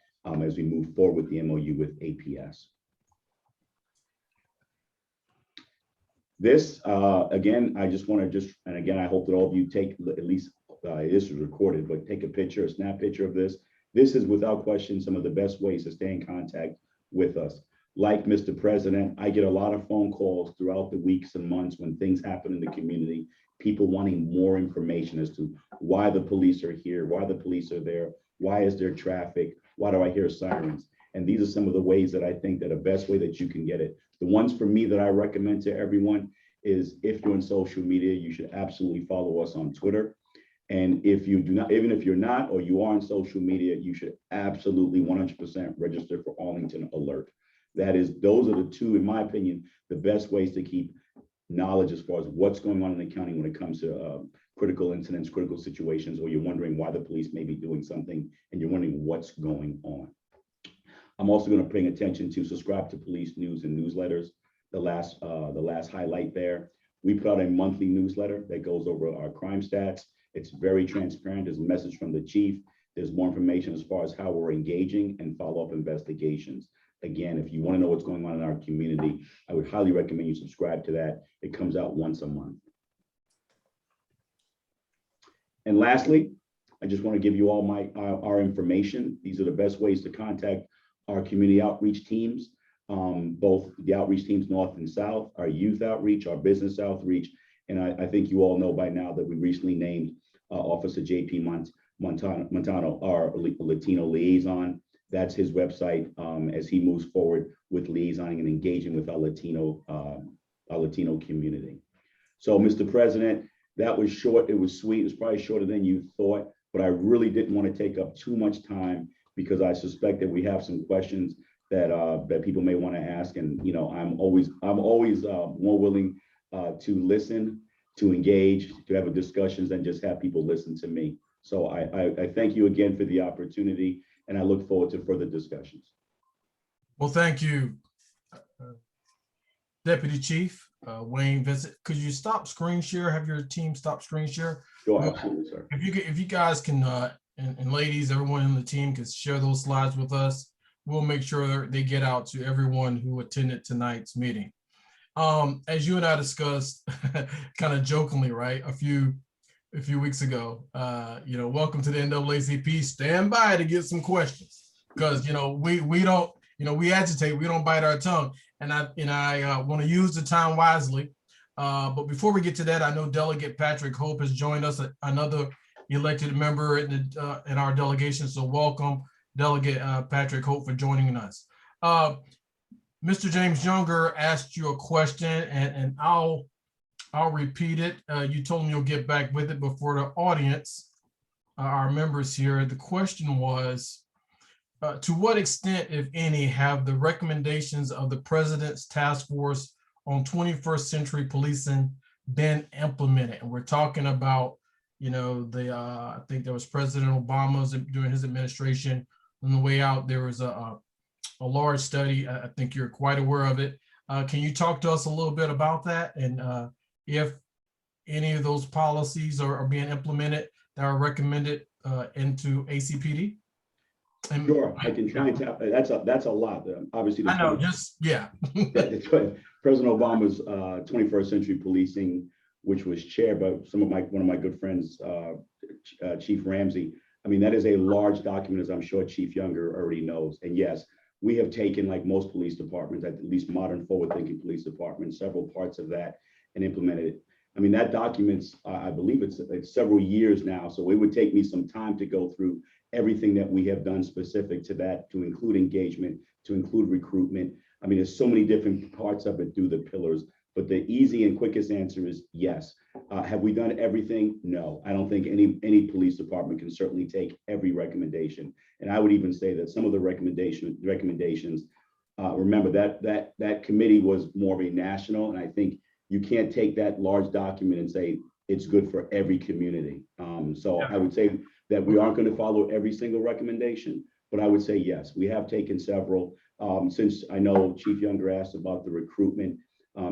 as we move forward with the MOU with APS. This, again, I just want to and again, I hope that all of you take at least, this is recorded, but take a snap picture of this. This is without question some of the best ways to stay in contact with us. Like Mr. President, I get a lot of phone calls throughout the weeks and months when things happen in the community, people wanting more information as to why the police are here, why the police are there, why is there traffic, why do I hear sirens? And these are some of the ways that I think that the best way that you can get it. The ones for me that I recommend to everyone is, if you're in social media, you should absolutely follow us on Twitter. And if you do not, even if you're not, or you are on social media, you should absolutely 100% register for Arlington Alert. Those are the two, in my opinion, the best ways to keep knowledge as far as what's going on in the county when it comes to critical incidents, critical situations, or you're wondering why the police may be doing something and you're wondering what's going on. I'm also going to pay attention to subscribe to police news and newsletters. The last highlight there, we put out a monthly newsletter that goes over our crime stats. It's very transparent. There's a message from the chief. There's more information as far as how we're engaging and follow-up investigations. Again, if you want to know what's going on in our community, I would highly recommend you subscribe to that. It comes out once a month. And lastly, I just want to give you all our information. These are the best ways to contact our community outreach teams, both the outreach teams north and south, our youth outreach, our business outreach. And I think you all know by now that we recently named Officer JP Montano, our Latino liaison. That's his website as he moves forward with liaisoning and engaging with our Latino community. So, Mr. President, that was short. It was sweet. It was probably shorter than you thought, but I really didn't want to take up too much time because I suspect that we have some questions that that people may want to ask. And, you know, I'm always more willing to listen, to engage, to have discussions than just have people listen to me. So I thank you again for the opportunity, and I look forward to further discussions.
Well, thank you, Deputy Chief Wayne Vincent. Could you stop screen share? Have your team stop screen share?
Sure, absolutely, sir.
If you guys can, and ladies, everyone in the team can share those slides with us, we'll make sure they get out to everyone who attended tonight's meeting. As you and I discussed, kind of jokingly, right, a few weeks ago, you know, welcome to the NAACP. Stand by to get some questions, because, you know, we don't, you know, we agitate, we don't bite our tongue, and I want to use the time wisely. But before we get to that, I know Delegate Patrick Hope has joined us, another elected member in our delegation. So welcome, Delegate Patrick Hope, for joining us. Mr. James Younger asked you a question, and I'll repeat it. You told me you'll get back with it before the audience, our members here. The question was, to what extent, if any, have the recommendations of the President's Task Force on 21st Century Policing been implemented? And we're talking about, you know, I think there was President Obama's during his administration. On the way out, there was a large study. I think you're quite aware of it. Can you talk to us a little bit about that, and if any of those policies are being implemented that are recommended into ACPD? And,
sure, I can try and tap. That's a lot. Obviously,
I know. Just yeah.
President Obama's 21st Century Policing, which was chaired by one of my good friends, Chief Ramsey. I mean, that is a large document, as I'm sure Chief Younger already knows. And yes, we have taken, like most police departments, at least modern forward-thinking police departments, several parts of that and implemented it. I mean, that document's, I believe it's several years now, so it would take me some time to go through everything that we have done specific to that, to include engagement, to include recruitment. I mean, there's so many different parts of it through the pillars, but the easy and quickest answer is yes. Have we done everything? No, I don't think any police department can certainly take every recommendation. And I would even say that some of the recommendations, remember that committee was more of a national, and I think you can't take that large document and say it's good for every community. So I would say that we aren't going to follow every single recommendation, but I would say yes, we have taken several. Since I know Chief Younger asked about the recruitment,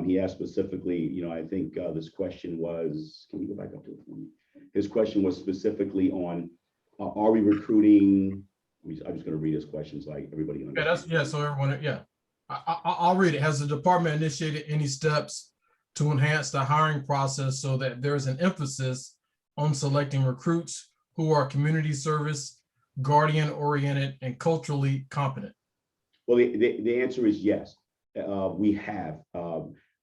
he asked specifically, you know, I think this question was, can you go back up to it for me? His question was specifically on, are we recruiting? I'm just going to read his questions like everybody understands.
Yeah, so everyone, yeah. I'll read it. Has the department initiated any steps to enhance the hiring process so that there's an emphasis on selecting recruits who are community service, guardian-oriented, and culturally competent?
Well, the answer is yes. We have.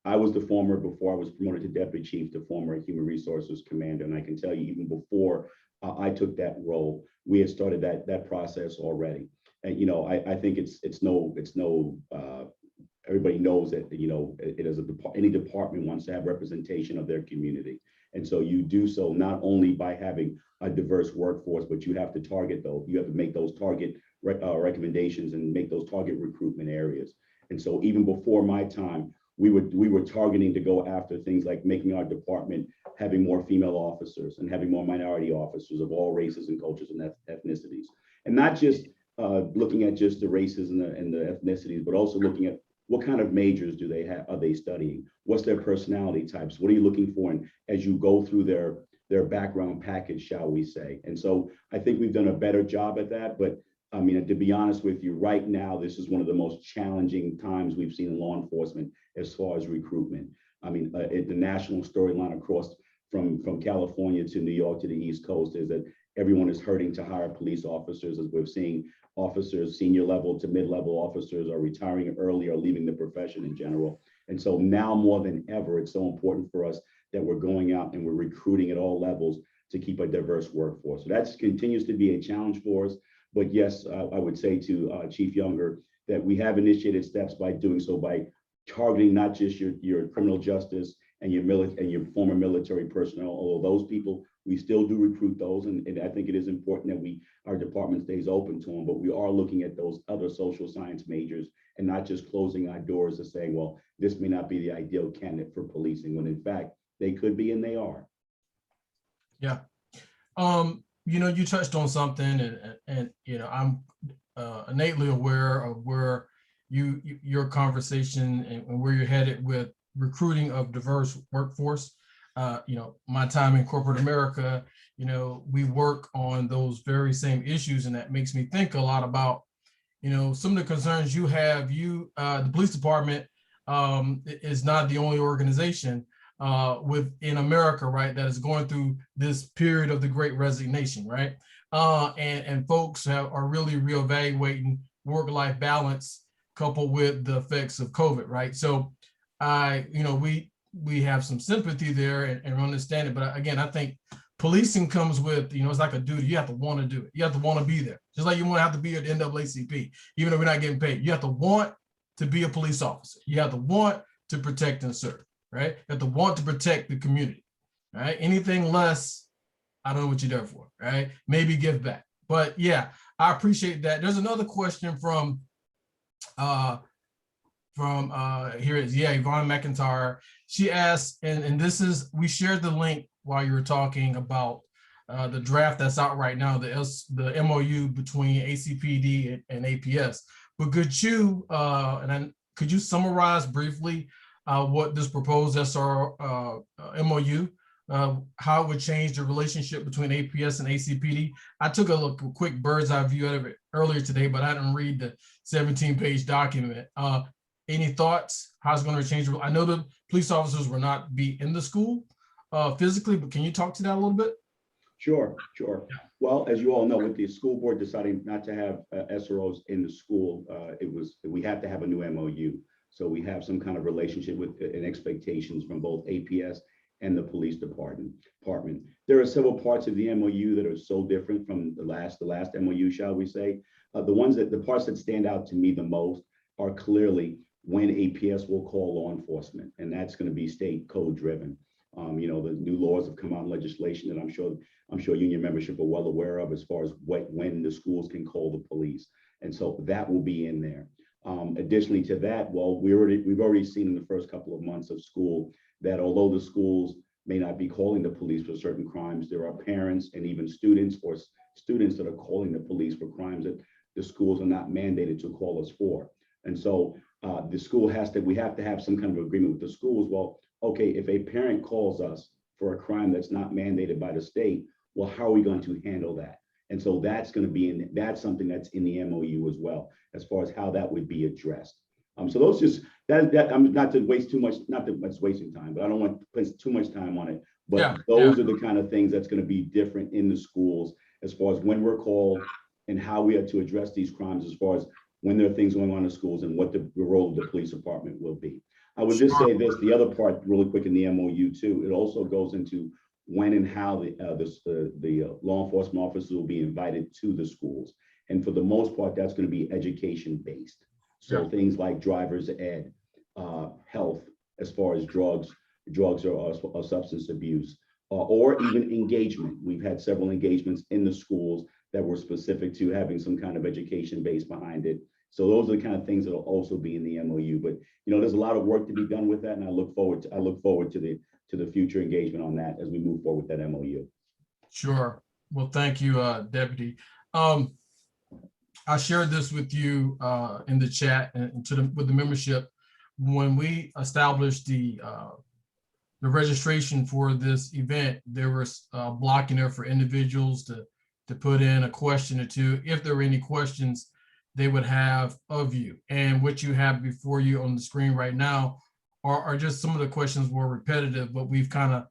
I was the former, before I was promoted to deputy chief, the former human resources commander, and I can tell you, even before I took that role, we had started that process already. And you know, I think it's no. Everybody knows that, you know, it is any department wants to have representation of their community, and so you do so not only by having a diverse workforce, but you have to target those. You have to make those target recommendations and make those target recruitment areas. And so even before my time, we were targeting to go after things like making our department having more female officers and having more minority officers of all races and cultures and ethnicities, and not just looking at just the races and the ethnicities, but also looking at what kind of majors do they have? Are they studying? What's their personality types? What are you looking for? And as you go through their background package, shall we say? And so I think we've done a better job at that. But I mean, to be honest with you, right now, this is one of the most challenging times we've seen in law enforcement as far as recruitment. I mean, the national storyline across from California to New York to the East Coast is that everyone is hurting to hire police officers, as we're seeing officers, senior level to mid-level officers are retiring early or leaving the profession in general. And so now more than ever, it's so important for us that we're going out and we're recruiting at all levels to keep a diverse workforce. So that continues to be a challenge for us. But yes, I would say to Chief Younger that we have initiated steps by doing so by targeting not just your criminal justice and your former military personnel, although those people, we still do recruit those. And I think it is important that our department stays open to them, but we are looking at those other social science majors and not just closing our doors to saying, well, this may not be the ideal candidate for policing, when in fact, they could be and they are.
Yeah. You touched on something and I'm innately aware of where your conversation and where you're headed with recruiting of diverse workforce. My time in corporate America, we work on those very same issues, and that makes me think a lot about, some of the concerns you have. The police department is not the only organization within America, right, that is going through this period of the Great Resignation, right? And folks are really reevaluating work-life balance coupled with the effects of COVID, right? So we have some sympathy there and understand it. But again, I think policing comes with, it's like a duty. You have to want to do it. You have to want to be there. Just like you want to have to be at the NAACP, even though we're not getting paid. You have to want to be a police officer. You have to want to protect and serve, right? You have to want to protect the community, right? Anything less, I don't know what you're there for, right? Maybe give back. But yeah, I appreciate that. There's another question from here it is, Yvonne McIntyre. She asked, and this is, we shared the link while you were talking about the draft that's out right now, the MOU between ACPD and APS. But could you summarize briefly what this proposed SR MOU, how it would change the relationship between APS and ACPD? I took a quick bird's eye view of it earlier today, but I didn't read the 17-page document. Any thoughts? How's it going to change? I know the police officers will not be in the school physically, but can you talk to that a little bit?
Sure. Well, as you all know, with the school board deciding not to have SROs in the school, we have to have a new MOU. So we have some kind of relationship with and expectations from both APS and the police department. There are several parts of the MOU that are so different from the last MOU, shall we say. The parts that stand out to me the most are clearly when APS will call law enforcement, and that's going to be state code driven. The new laws have come out in legislation that I'm sure union membership are well aware of as far as when the schools can call the police, and so that will be in there. Additionally to that, well, we've already seen in the first couple of months of school that although the schools may not be calling the police for certain crimes, there are parents and even students that are calling the police for crimes that the schools are not mandated to call us for. And so we have to have some kind of agreement with the schools. Well, okay, if a parent calls us for a crime that's not mandated by the state, well, how are we going to handle that? And so that's something that's in the MOU as well, as far as how that would be addressed. So those just I'm not to waste too much, not that it's wasting time, but I don't want to place too much time on it. But those are the kind of things that's going to be different in the schools as far as when we're called and how we are to address these crimes, as far as when there are things going on in schools and what the role of the police department will be. I would just say this, the other part really quick in the MOU too, it also goes into when and how the law enforcement officers will be invited to the schools. And for the most part, that's going to be education based. So things like driver's ed, health, as far as drugs or substance abuse, or even engagement. We've had several engagements in the schools that were specific to having some kind of education base behind it. So those are the kind of things that will also be in the MOU. But there's a lot of work to be done with that, and I look forward to the future engagement on that as we move forward with that MOU.
Sure. Well, thank you, Deputy. I shared this with you in the chat and with the membership. When we established the registration for this event, there was a block in there for individuals to put in a question or two, if there were any questions they would have of you. And what you have before you on the screen right now are just some of the questions were repetitive, but we've kind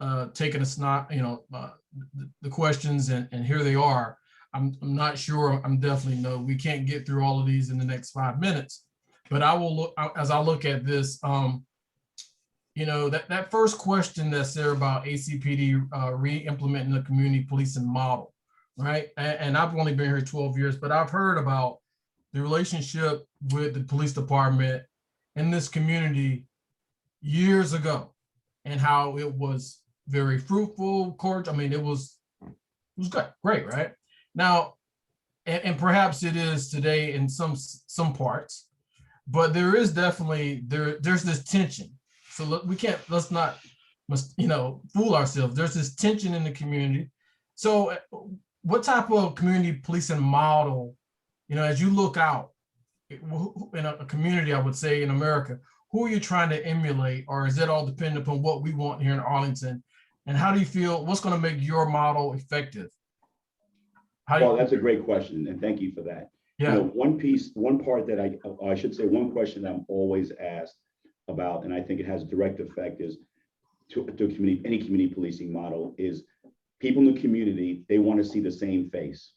of taken a snot, the questions, and here they are. I'm not sure. I'm definitely no. We can't get through all of these in the next 5 minutes, but I will look as I look at this. That first question that's there about ACPD re-implementing the community policing model. right? And I've only been here 12 years, but I've heard about the relationship with the police department in this community years ago and how it was very fruitful, cordial. I mean, it was good, great, right? Now, and perhaps it is today in some parts, but there is definitely, there's this tension. So let's not, fool ourselves. There's this tension in the community. So what type of community policing model, as you look out in a community, I would say in America, who are you trying to emulate, or is it all dependent upon what we want here in Arlington? And how do you feel, what's going to make your model effective?
Well, that's a great question, and thank you for that.
Yeah.
One part that I should say, one question that I'm always asked about, and I think it has a direct effect, is to any community policing model, is people in the community, they want to see the same face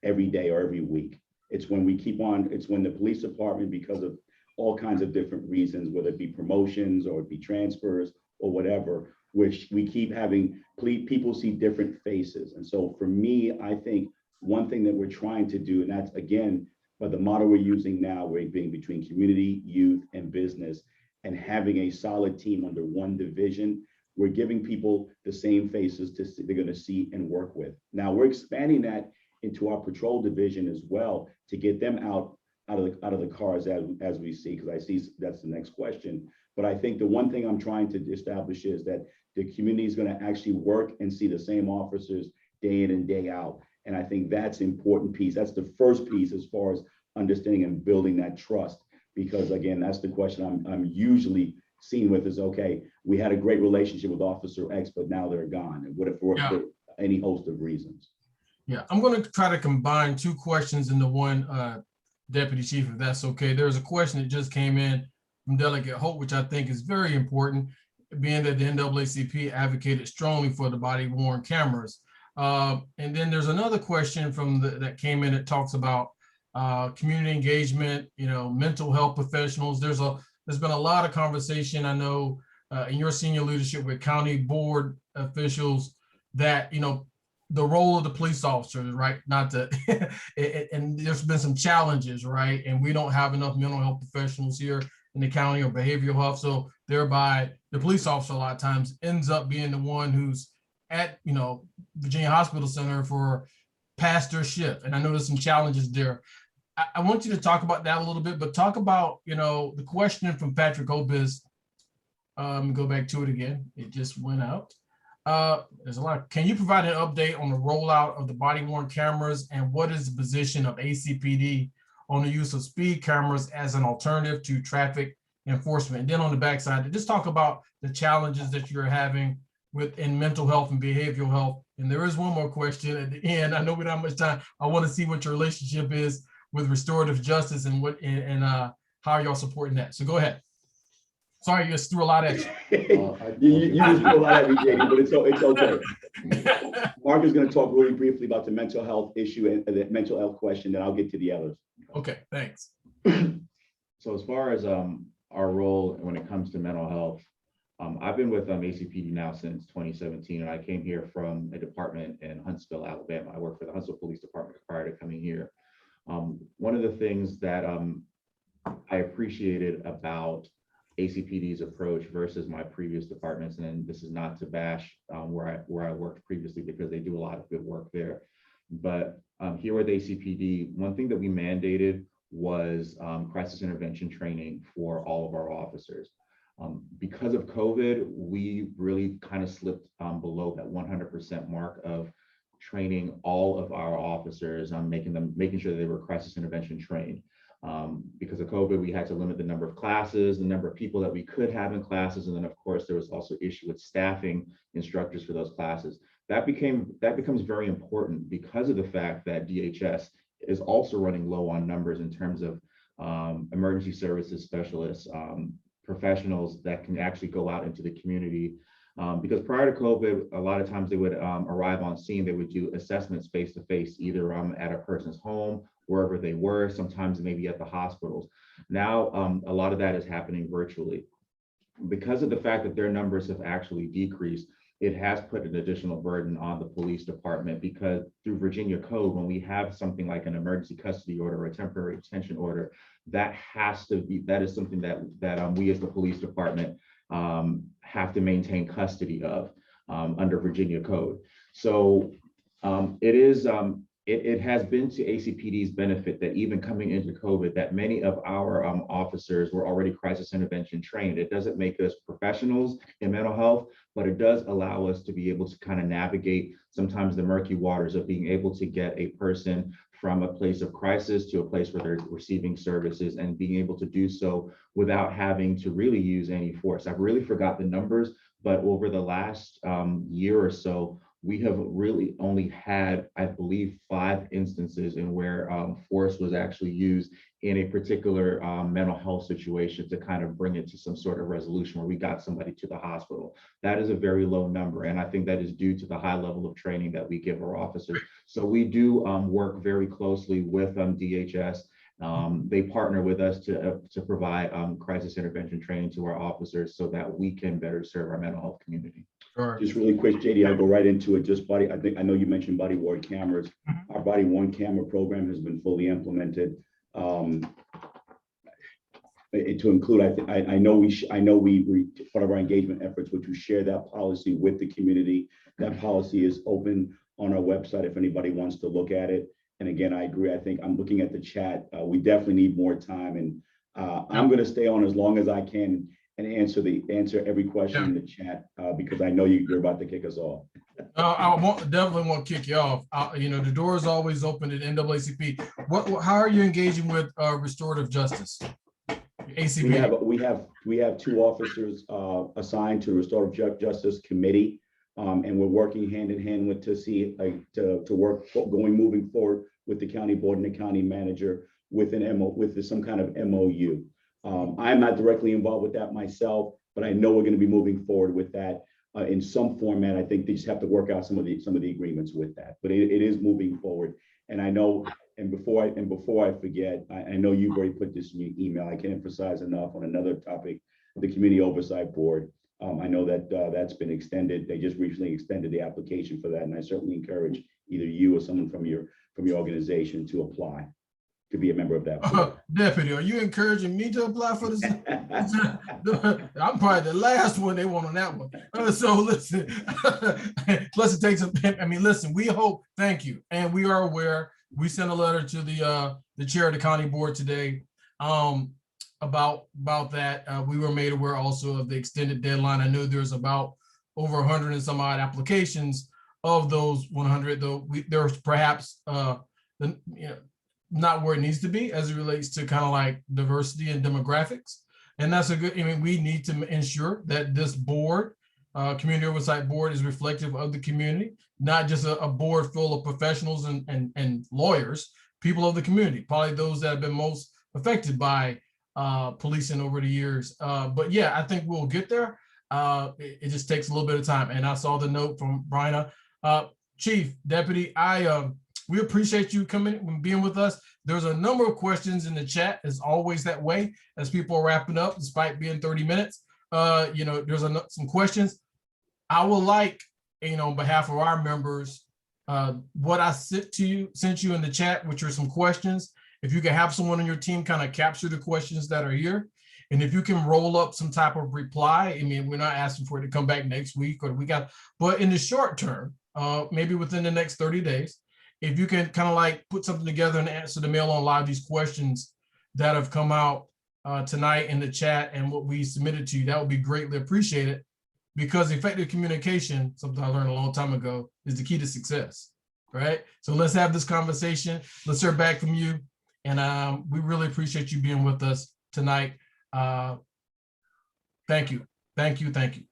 every day or every week. It's when the police department, because of all kinds of different reasons, whether it be promotions or it be transfers or whatever, which we keep having people see different faces. And so for me, I think one thing that we're trying to do, and that's again, but the model we're using now, we're being between community, youth, and business, and having a solid team under one division, we're giving people the same faces they're going to see and work with. Now we're expanding that into our patrol division as well to get them out of the cars as we see, because I see that's the next question. But I think the one thing I'm trying to establish is that the community is going to actually work and see the same officers day in and day out. And I think that's an important piece. That's the first piece as far as understanding and building that trust. Because again, that's the question I'm usually seen with is, okay, we had a great relationship with Officer X, but now they're gone. And what if for any host of reasons?
Yeah, I'm going to try to combine two questions into one, Deputy Chief, if that's okay. There's a question that just came in from Delegate Hope, which I think is very important, being that the NAACP advocated strongly for the body-worn cameras. And then there's another question that came in that talks about community engagement, mental health professionals. There's been a lot of conversation, I know, in your senior leadership with county board officials that, the role of the police officers, right? Not to, and there's been some challenges, right? And we don't have enough mental health professionals here in the county or behavioral health. So thereby the police officer a lot of times ends up being the one who's at, Virginia Hospital Center for past their shift. And I know there's some challenges there. I want you to talk about that a little bit, but talk about, the question from Patrick Obis. Go back to it again. It just went out. There's a lot. Can you provide an update on the rollout of the body-worn cameras, and what is the position of ACPD on the use of speed cameras as an alternative to traffic enforcement? And then on the backside, just talk about the challenges that you're having in mental health and behavioral health. And there is one more question at the end. I know we don't have much time. I want to see what your relationship is with restorative justice and how y'all supporting that. So go ahead. Sorry, you just threw a lot at you.
You just threw a lot at me, JD, but it's okay. Mark is going to talk really briefly about the mental health issue and the mental health question, then I'll get to the others.
Okay, thanks.
So as far as our role when it comes to mental health, I've been with ACPD now since 2017, and I came here from a department in Huntsville, Alabama. I worked for the Huntsville Police Department prior to coming here. One of the things that I appreciated about ACPD's approach versus my previous departments, and this is not to bash where I worked previously, because they do a lot of good work there. But here with ACPD, one thing that we mandated was crisis intervention training for all of our officers. Because of COVID, we really kind of slipped below that 100% mark of training all of our officers, making sure that they were crisis intervention trained. Because of COVID, we had to limit the number of classes, the number of people that we could have in classes, and then of course there was also issue with staffing instructors for those classes. That becomes very important because of the fact that DHS is also running low on numbers in terms of emergency services specialists, professionals that can actually go out into the community. Because prior to COVID, a lot of times they would arrive on scene, they would do assessments face-to-face, either at a person's home, wherever they were, sometimes maybe at the hospitals. Now, a lot of that is happening virtually. Because of the fact that their numbers have actually decreased, it has put an additional burden on the police department, because through Virginia code, when we have something like an emergency custody order or a temporary detention order, that is something that we as the police department have to maintain custody of under Virginia code. So it has been to ACPD's benefit that even coming into COVID, that many of our officers were already crisis intervention trained. It doesn't make us professionals in mental health, but it does allow us to be able to kind of navigate sometimes the murky waters of being able to get a person from a place of crisis to a place where they're receiving services, and being able to do so without having to really use any force. I've really forgot the numbers, but over the last year or so, we have really only had, I believe, 5 instances in where force was actually used in a particular mental health situation to kind of bring it to some sort of resolution where we got somebody to the hospital. That is a very low number, and I think that is due to the high level of training that we give our officers. So we do work very closely with DHS. They partner with us to provide crisis intervention training to our officers so that we can better serve our mental health community.
Sure.
Just really quick, JD, I'll go right into it. Just I know you mentioned body worn cameras. Our body worn camera program has been fully implemented. To include, I know we part of our engagement efforts, which we share that policy with the community. That policy is open on our website if anybody wants to look at it. And again, I agree. I think I'm looking at the chat. We definitely need more time, and I'm going to stay on as long as I can and answer every question in the chat because I know you're about to kick us off.
I definitely want to kick you off. The door is always open at NAACP. How are you engaging with restorative justice? ACP.
We have 2 officers assigned to the Restorative Justice Committee, and we're working hand in hand with to work moving forward with the county board and the county manager with some kind of MOU. I'm not directly involved with that myself, but I know we're going to be moving forward with that in some format. I think they just have to work out some of the agreements with that, but it is moving forward. And I know, and before I forget, I know you've already put this in your email. I can't emphasize enough on another topic, the Community Oversight Board. I know that that's been extended. They just recently extended the application for that, and I certainly encourage either you or someone from your organization to apply to be a member of that board.
Deputy, are you encouraging me to apply for this? I'm probably the last one they want on that one. So listen, plus it takes listen, we hope, thank you. And we are aware, we sent a letter to the chair of the county board today about that. We were made aware also of the extended deadline. I know there's about over 100 and some odd applications. Of those 100, though, there's perhaps not where it needs to be as it relates to kind of like diversity and demographics. And that's a good, we need to ensure that this board, Community Oversight Board, is reflective of the community, not just a board full of professionals and lawyers, people of the community, probably those that have been most affected by policing over the years. But yeah, I think we'll get there. It just takes a little bit of time. And I saw the note from Bryna. Chief, Deputy, we appreciate you coming and being with us. There's a number of questions in the chat, as always that way, as people are wrapping up, despite being 30 minutes. There's some questions. I would like, on behalf of our members, what I sent you in the chat, which are some questions. If you can have someone on your team kind of capture the questions that are here. And if you can roll up some type of reply, we're not asking for it to come back next week or but in the short term, maybe within the next 30 days, if you can kind of like put something together and answer the mail on a lot of these questions that have come out tonight in the chat and what we submitted to you, that would be greatly appreciated, because effective communication, something I learned a long time ago, is the key to success, right? So let's have this conversation. Let's hear back from you. And we really appreciate you being with us tonight. Thank you. Thank you. Thank you.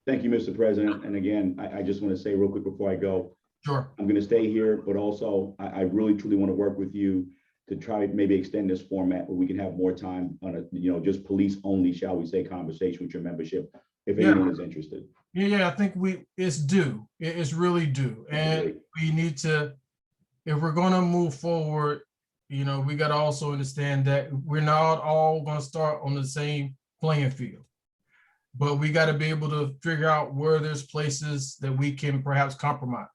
Thank you, Mr. President. And again, I just want to say real quick before I go,
sure,
I'm going to stay here, but also I really truly want to work with you to try to maybe extend this format where we can have more time on a, just police only, shall we say, conversation with your membership, if anyone is interested.
Yeah, I think it's due. It's really due. And we need to, if we're going to move forward, we got to also understand that we're not all going to start on the same playing field. but we got to be able to figure out where there's places that we can perhaps compromise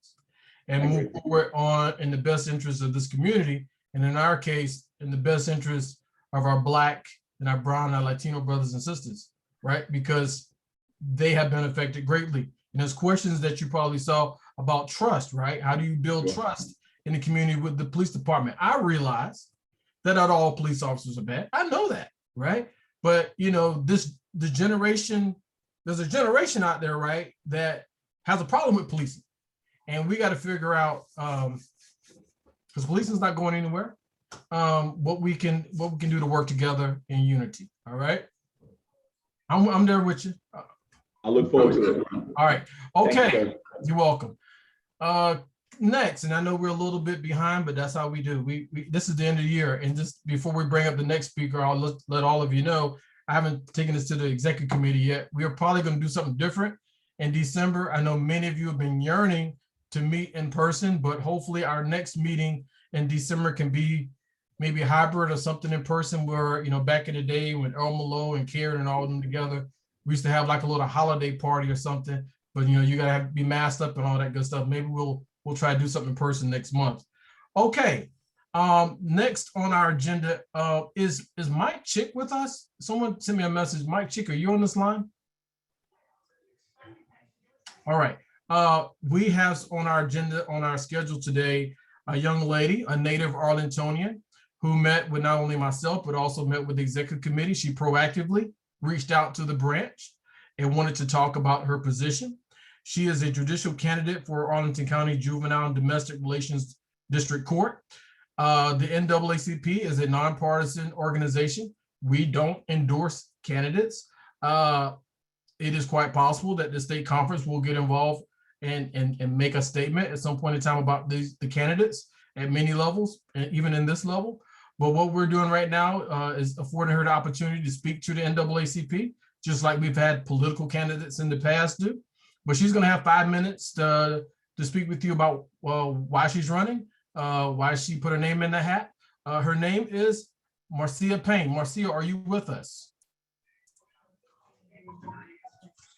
and move forward on in the best interest of this community. And in our case, in the best interest of our Black and our brown and our Latino brothers and sisters, right? Because they have been affected greatly. And there's questions that you probably saw about trust, right? How do you build trust in the community with the police department? I realize that not all police officers are bad. I know that, right? But you know, there's a generation out there, right, that has a problem with policing. And we got to figure out, because policing is not going anywhere, what we can do to work together in unity. All right. I'm there with you.
I look forward to it.
All right. Okay.
Thanks,
You're welcome. Next, and I know we're a little bit behind, but that's how we do. We this is the end of the year, and just before we bring up the next speaker, I'll let all of you know I haven't taken this to the executive committee yet. We are probably going to do something different in December. I know many of you have been yearning to meet in person, but hopefully our next meeting in December can be maybe a hybrid or something in person where, you know, back in the day when Earl Malo and Karen and all of them together, we used to have like a little holiday party or something, but you know, you gotta be masked up and all that good stuff. Maybe we'll try to do something in person next month. Okay, next on our agenda is Mike Chick with us? Someone sent me a message. Mike Chick, are you on this line? All right. We have on our agenda, on our schedule today, a young lady, a native Arlingtonian, who met with not only myself, but also met with the executive committee. She proactively reached out to the branch and wanted to talk about her position. She is a judicial candidate for Arlington County Juvenile and Domestic Relations District Court. The NAACP is a nonpartisan organization. We don't endorse candidates. It is quite possible that the state conference will get involved and make a statement at some point in time about the candidates at many levels, and even in this level. But what we're doing right now is affording her the opportunity to speak to the NAACP, just like we've had political candidates in the past do. But she's going to have 5 minutes to speak with you about why she's running, why she put her name in the hat. Her name is Marcia Payne. Marcia, are you with us?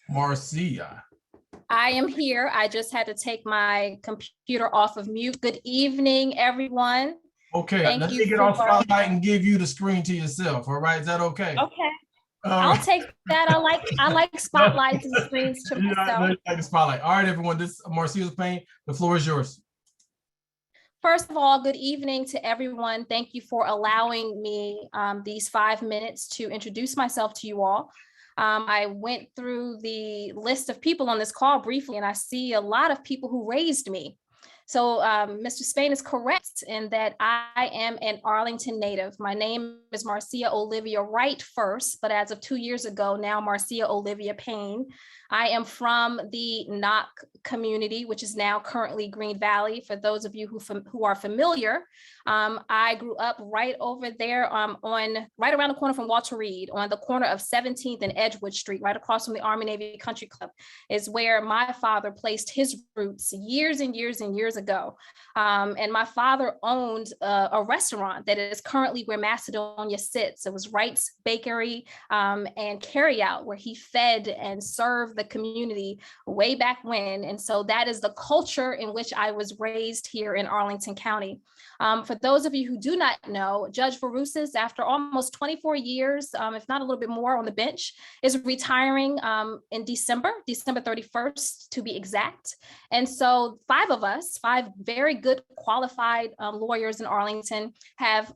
Marcia.
I am here. I just had to take my computer off of mute. Good evening, everyone.
Okay, let me get off spotlight and give you the screen to yourself. All right, is that okay?
Okay. I'll take that. I like spotlights and screens to myself.
Like the spotlight. All right, everyone. This is Marcia Payne. The floor is yours.
First of all, good evening to everyone. Thank you for allowing me these 5 minutes to introduce myself to you all. I went through the list of people on this call briefly, and I see a lot of people who raised me. So Mr. Spain is correct in that I am an Arlington native. My name is Marcia Olivia Wright first, but as of 2 years ago, now Marcia Olivia Payne. I am from the NAACP community, which is now currently Green Valley. For those of you who are familiar, I grew up right over there right around the corner from Walter Reed, on the corner of 17th and Edgewood Street, right across from the Army Navy Country Club, is where my father placed his roots years and years and years ago. And my father owned a restaurant that is currently where Macedonia sits. It was Wright's Bakery and Carryout, where he fed and served the community way back when. And so that is the culture in which I was raised here in Arlington County. For those of you who do not know, Judge Varousas, after almost 24 years, if not a little bit more on the bench, is retiring in December 31st to be exact. And so 5 of us, 5 very good qualified lawyers in Arlington have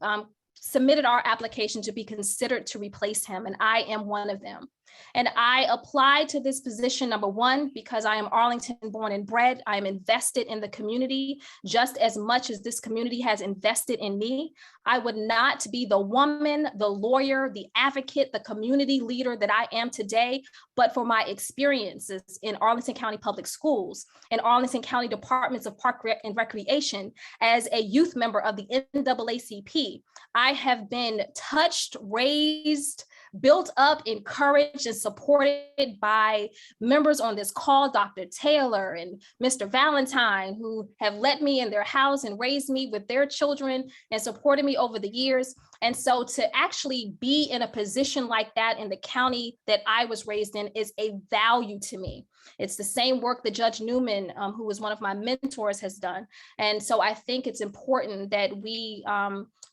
submitted our application to be considered to replace him, and I am one of them. And I applied to this position, number one, because I am Arlington born and bred. I am invested in the community just as much as this community has invested in me. I would not be the woman, the lawyer, the advocate, the community leader that I am today, but for my experiences in Arlington County Public Schools and Arlington County Departments of Park and Recreation as a youth member of the NAACP. I have been touched, raised, built up, encouraged, and supported by members on this call, Dr. Taylor and Mr. Valentine, who have let me in their house and raised me with their children and supported me over the years. And so to actually be in a position like that in the county that I was raised in is a value to me. It's the same work that Judge Newman, who was one of my mentors, has done. And so I think it's important that we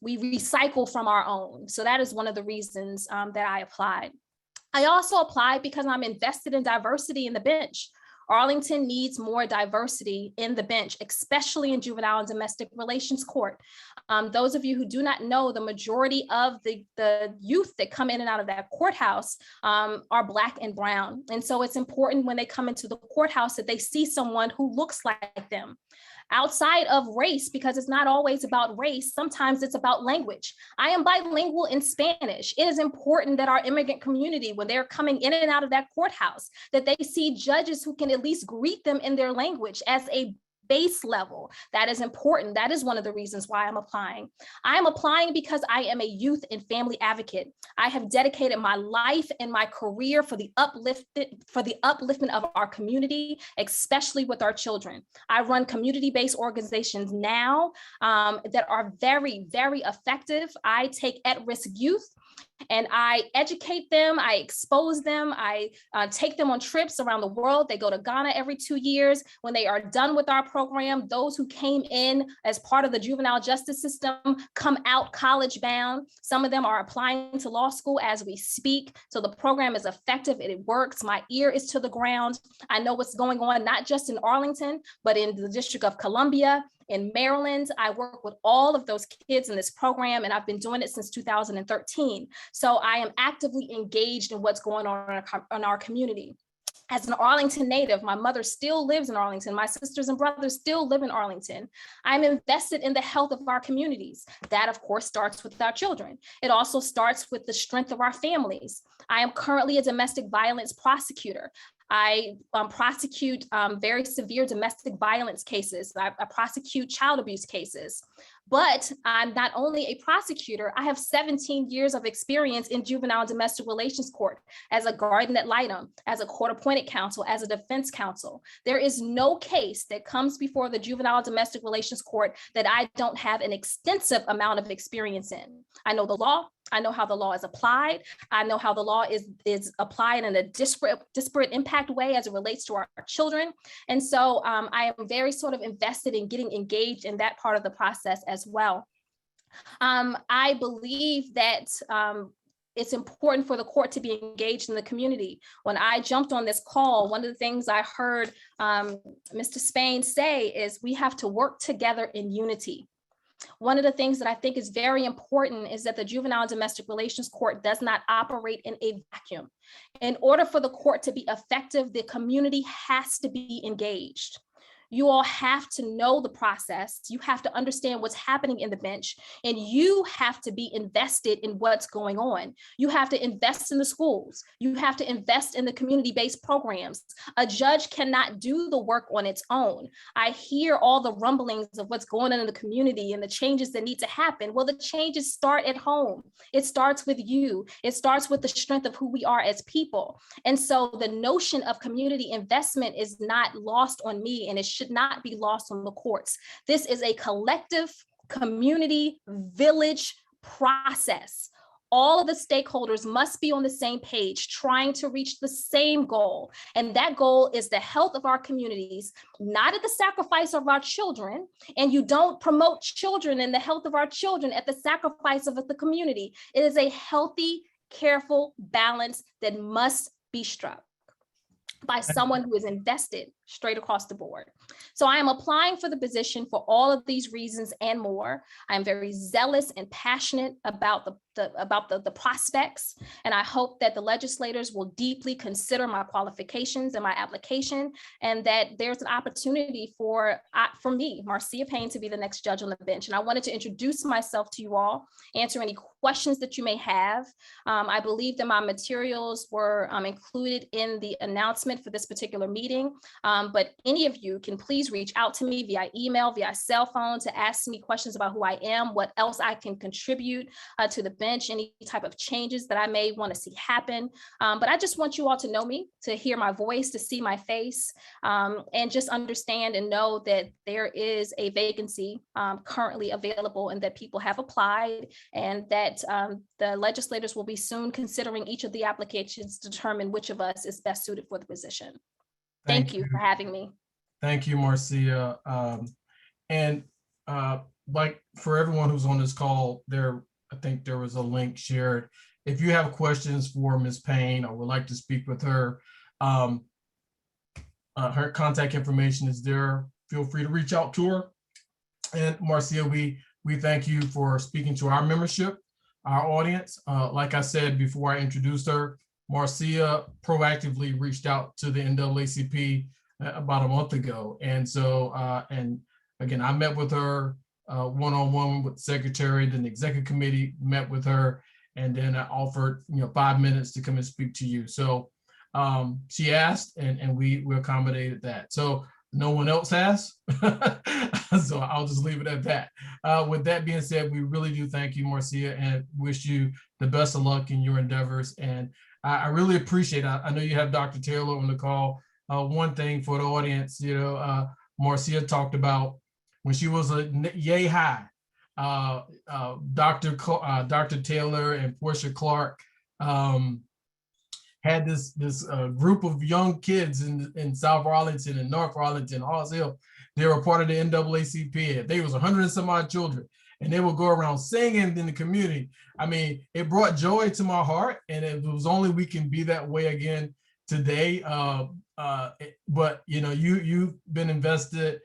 recycle from our own. So that is one of the reasons that I applied. I also applied because I'm invested in diversity in the bench. Arlington needs more diversity in the bench, especially in juvenile and domestic relations court. Those of you who do not know, the majority of the youth that come in and out of that courthouse are Black and brown. And so it's important when they come into the courthouse that they see someone who looks like them. Outside of race, because it's not always about race, sometimes it's about language. I am bilingual in Spanish. It is important that our immigrant community, when they're coming in and out of that courthouse, that they see judges who can at least greet them in their language as a base level. That is important. That is one of the reasons why I'm applying. I'm applying because I am a youth and family advocate. I have dedicated my life and my career for the upliftment of our community, especially with our children. I run community-based organizations now that are very, very effective. I take at-risk youth and I educate them, I expose them, I take them on trips around the world. They go to Ghana every 2 years. When they are done with our program, those who came in as part of the juvenile justice system come out college bound. Some of them are applying to law school as we speak. So the program is effective and it works. My ear is to the ground. I know what's going on, not just in Arlington, but in the District of Columbia, in Maryland. I work with all of those kids in this program, and I've been doing it since 2013. So I am actively engaged in what's going on in our community. As an Arlington native, my mother still lives in Arlington. My sisters and brothers still live in Arlington. I'm invested in the health of our communities. That, of course, starts with our children. It also starts with the strength of our families. I am currently a domestic violence prosecutor. I prosecute very severe domestic violence cases. I prosecute child abuse cases. But I'm not only a prosecutor, I have 17 years of experience in juvenile and domestic relations court as a guardian ad litem, as a court-appointed counsel, as a defense counsel. There is no case that comes before the juvenile domestic relations court that I don't have an extensive amount of experience in. I know the law. I know how the law is applied. I know how the law is applied in a disparate impact way as it relates to our children. And so I am very sort of invested in getting engaged in that part of the process as well. I believe that it's important for the court to be engaged in the community. When I jumped on this call, one of the things I heard Mr. Spain say is we have to work together in unity. One of the things that I think is very important is that the Juvenile and Domestic Relations Court does not operate in a vacuum. In order for the court to be effective, the community has to be engaged. You all have to know the process. You have to understand what's happening in the bench, and you have to be invested in what's going on. You have to invest in the schools. You have to invest in the community-based programs. A judge cannot do the work on its own. I hear all the rumblings of what's going on in the community and the changes that need to happen. Well, the changes start at home. It starts with you. It starts with the strength of who we are as people. And so the notion of community investment is not lost on me, and it should not be lost on the courts. This is a collective community village process. All of the stakeholders must be on the same page, trying to reach the same goal. And that goal is the health of our communities, not at the sacrifice of our children. And you don't promote children and the health of our children at the sacrifice of the community. It is a healthy, careful balance that must be struck by someone who is invested straight across the board. So I am applying for the position for all of these reasons and more. I am very zealous and passionate about the prospects, and I hope that the legislators will deeply consider my qualifications and my application, and that there's an opportunity for me, Marcia Payne, to be the next judge on the bench. And I wanted to introduce myself to you all, answer any questions that you may have. I believe that my materials were included in the announcement for this particular meeting. But any of you can please reach out to me via email, via cell phone, to ask me questions about who I am, what else I can contribute to the bench, any type of changes that I may want to see happen. But I just want you all to know me, to hear my voice, to see my face, and just understand and know that there is a vacancy currently available and that people have applied, and that that the legislators will be soon considering each of the applications to determine which of us is best suited for the position. Thank you for having me.
Thank you, Marcia. And like for everyone who's on this call, I think there was a link shared. If you have questions for Ms. Payne or would like to speak with her, her contact information is there. Feel free to reach out to her. And Marcia, we thank you for speaking to our membership, our audience. Like I said before I introduced her, Marcia proactively reached out to the NAACP about a month ago. And so, and again, I met with her one-on-one with the secretary, then the executive committee met with her, and then I offered 5 minutes to come and speak to you. So she asked, and we accommodated that. So no one else asked, so I'll just leave it at that. With that being said, we really do thank you, Marcia, and wish you the best of luck in your endeavors. And I really appreciate it. I know you have Dr. Taylor on the call. One thing for the audience, Marcia talked about when she was a yay high. Dr. Taylor and Portia Clark had this group of young kids in South Arlington and North Arlington, Halls Hill. They were part of the NAACP. They was 100 and some odd children, and they would go around singing in the community. I mean, it brought joy to my heart, and it was only we can be that way again today. But you've been invested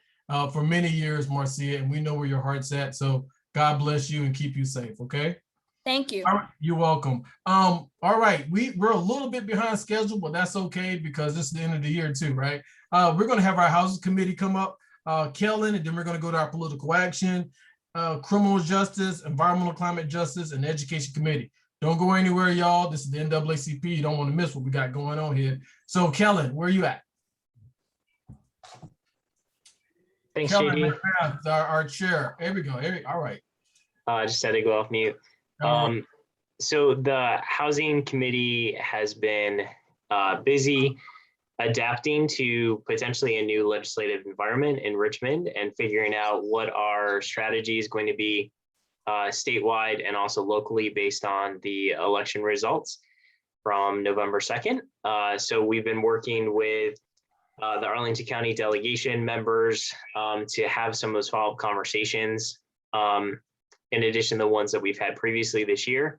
for many years, Marcia, and we know where your heart's at. So God bless you and keep you safe. Okay.
Thank you.
All right, you're welcome. All right, we're a little bit behind schedule, but that's okay because it's the end of the year too, right? We're going to have our housing committee come up, Kellen, and then we're going to go to our political action, criminal justice, environmental climate justice, and education committee. Don't go anywhere, y'all. This is the NAACP. You don't want to miss what we got going on here. So, Kellen, where are you at?
Thanks,
Kellen,
JD.
our chair. Here we go. All right.
I just had to go off mute. So the housing committee has been busy adapting to potentially a new legislative environment in Richmond and figuring out what our strategy is going to be statewide and also locally based on the election results from November 2nd. So we've been working with the Arlington County delegation members to have some of those follow-up conversations. In addition to the ones that we've had previously this year,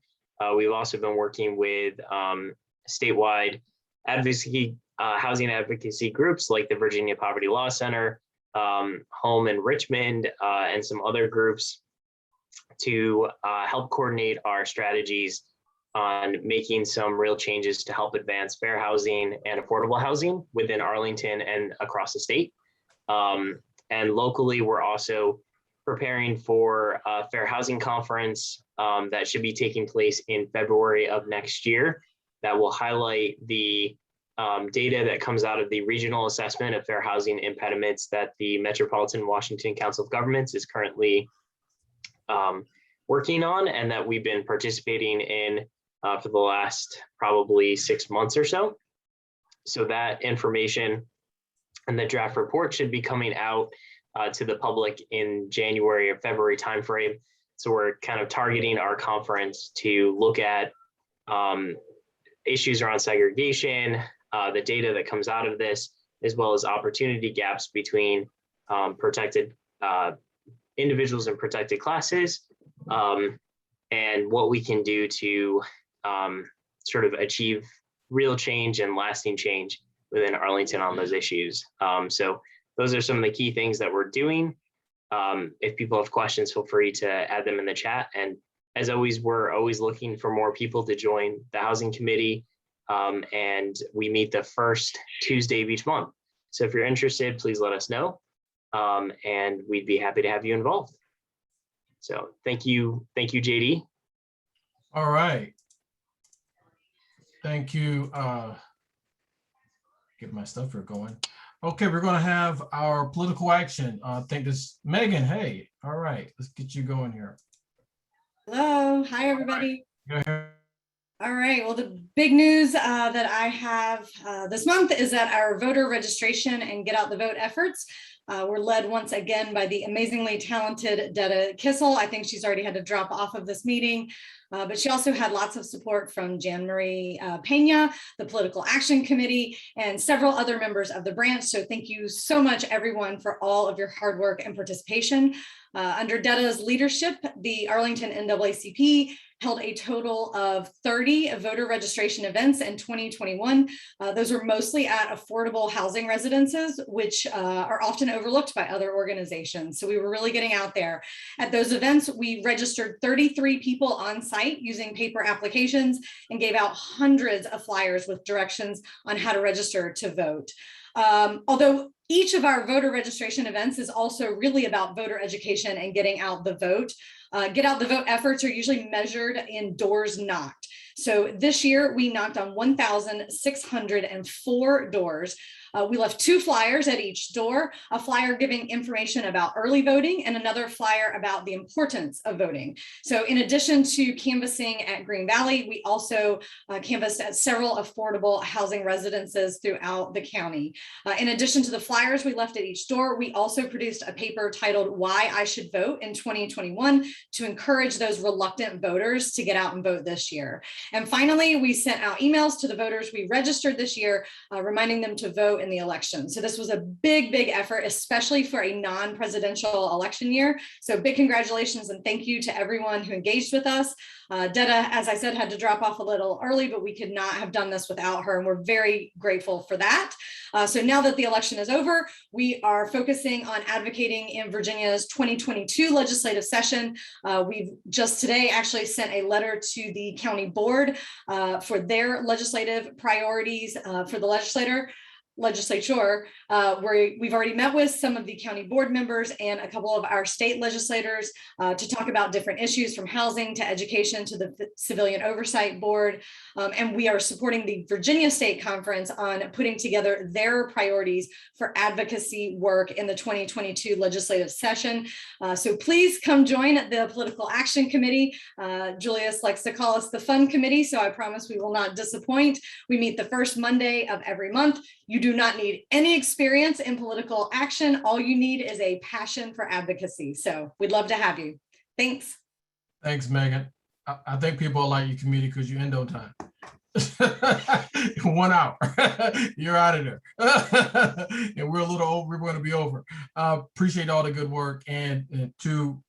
we've also been working with statewide advocacy, housing advocacy groups like the Virginia Poverty Law Center, Home in Richmond, and some other groups to help coordinate our strategies on making some real changes to help advance fair housing and affordable housing within Arlington and across the state. And locally, we're also preparing for a fair housing conference that should be taking place in February of next year that will highlight the data that comes out of the regional assessment of fair housing impediments that the Metropolitan Washington Council of Governments is currently working on and that we've been participating in for the last probably 6 months or so. So that information and the draft report should be coming out to the public in January or February timeframe. So we're kind of targeting our conference to look at issues around segregation, the data that comes out of this, as well as opportunity gaps between protected individuals and protected classes, and what we can do to sort of achieve real change and lasting change within Arlington on those issues. So those are some of the key things that we're doing. If people have questions, feel free to add them in the chat. And as always, we're always looking for more people to join the housing committee. And we meet the first Tuesday of each month. So if you're interested, please let us know. And we'd be happy to have you involved. So thank you, JD.
All right. Thank you. Get my stuff here going. Okay, we're going to have our political action. I think this Megan. Hey, all right, let's get you going here.
Hello, hi everybody.
Go ahead.
All right, well, the big news that I have this month is that our voter registration and get out the vote efforts were led once again by the amazingly talented Detta Kissel. I think she's already had to drop off of this meeting. But she also had lots of support from Jan Marie Pena, the Political Action Committee, and several other members of the branch. So thank you so much, everyone, for all of your hard work and participation. Under Detta's leadership, the Arlington NAACP held a total of 30 voter registration events in 2021. Those were mostly at affordable housing residences, which are often overlooked by other organizations. So we were really getting out there. At those events, we registered 33 people on site using paper applications and gave out hundreds of flyers with directions on how to register to vote. Although each of our voter registration events is also really about voter education and getting out the vote. Get out the vote efforts are usually measured in doors knocked. So this year we knocked on 1,604 doors. We left 2 flyers at each door, a flyer giving information about early voting and another flyer about the importance of voting. So in addition to canvassing at Green Valley, we also canvassed at several affordable housing residences throughout the county. In addition to the flyers we left at each door, we also produced a paper titled Why I Should Vote in 2021 to encourage those reluctant voters to get out and vote this year. And finally, we sent out emails to the voters we registered this year, reminding them to vote in the election. So this was a big, big effort, especially for a non-presidential election year. So big congratulations and thank you to everyone who engaged with us. Detta, as I said, had to drop off a little early, but we could not have done this without her, and we're very grateful for that. So now that the election is over, we are focusing on advocating in Virginia's 2022 legislative session. We've just today actually sent a letter to the county board for their legislative priorities for the legislature, where we've already met with some of the county board members and a couple of our state legislators to talk about different issues from housing to education to the Civilian Oversight Board. And we are supporting the Virginia State Conference on putting together their priorities for advocacy work in the 2022 legislative session. So please come join the Political Action Committee. Julius likes to call us the fun committee, so I promise we will not disappoint. We meet the first Monday of every month. You do not need any experience in political action. All you need is a passion for advocacy. So we'd love to have you. Thanks.
Thanks, Megan. I think people like your committee because you end on time. 1 hour, you're out of there. And we're a little over, we're going to be over. Appreciate all the good work. And to,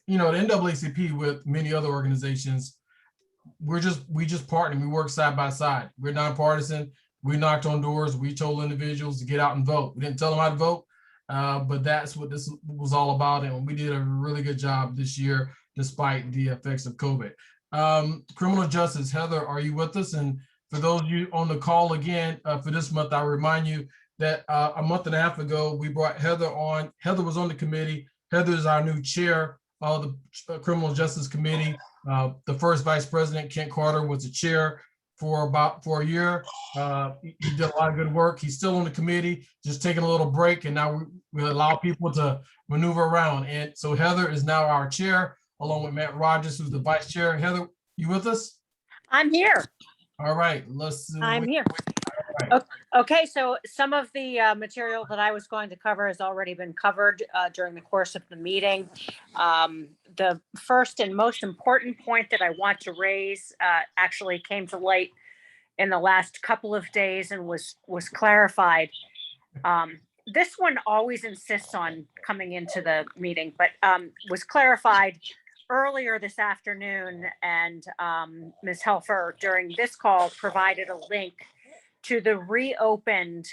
you know, the NAACP with many other organizations, we just partner, we work side by side. We're nonpartisan. We knocked on doors. We told individuals to get out and vote. We didn't tell them how to vote, but that's what this was all about. And we did a really good job this year, despite the effects of COVID. Criminal justice, Heather, are you with us? And for those of you on the call again, for this month, I remind you that a month and a half ago, we brought Heather on. Heather was on the committee. Heather is our new chair of the Criminal Justice Committee. The first vice president, Kent Carter, was the chair for a year. He did a lot of good work. He's still on the committee, just taking a little break, and now we allow people to maneuver around. And so Heather is now our chair, along with Matt Rogers, who's the vice chair. Heather, you with us?
I'm here.
All right,
I'm here.
Right.
Okay, so some of the material that I was going to cover has already been covered during the course of the meeting. The first and most important point that I want to raise actually came to light in the last couple of days and was clarified. This one always insists on coming into the meeting, but was clarified earlier this afternoon, and Ms. Helfer during this call provided a link to the reopened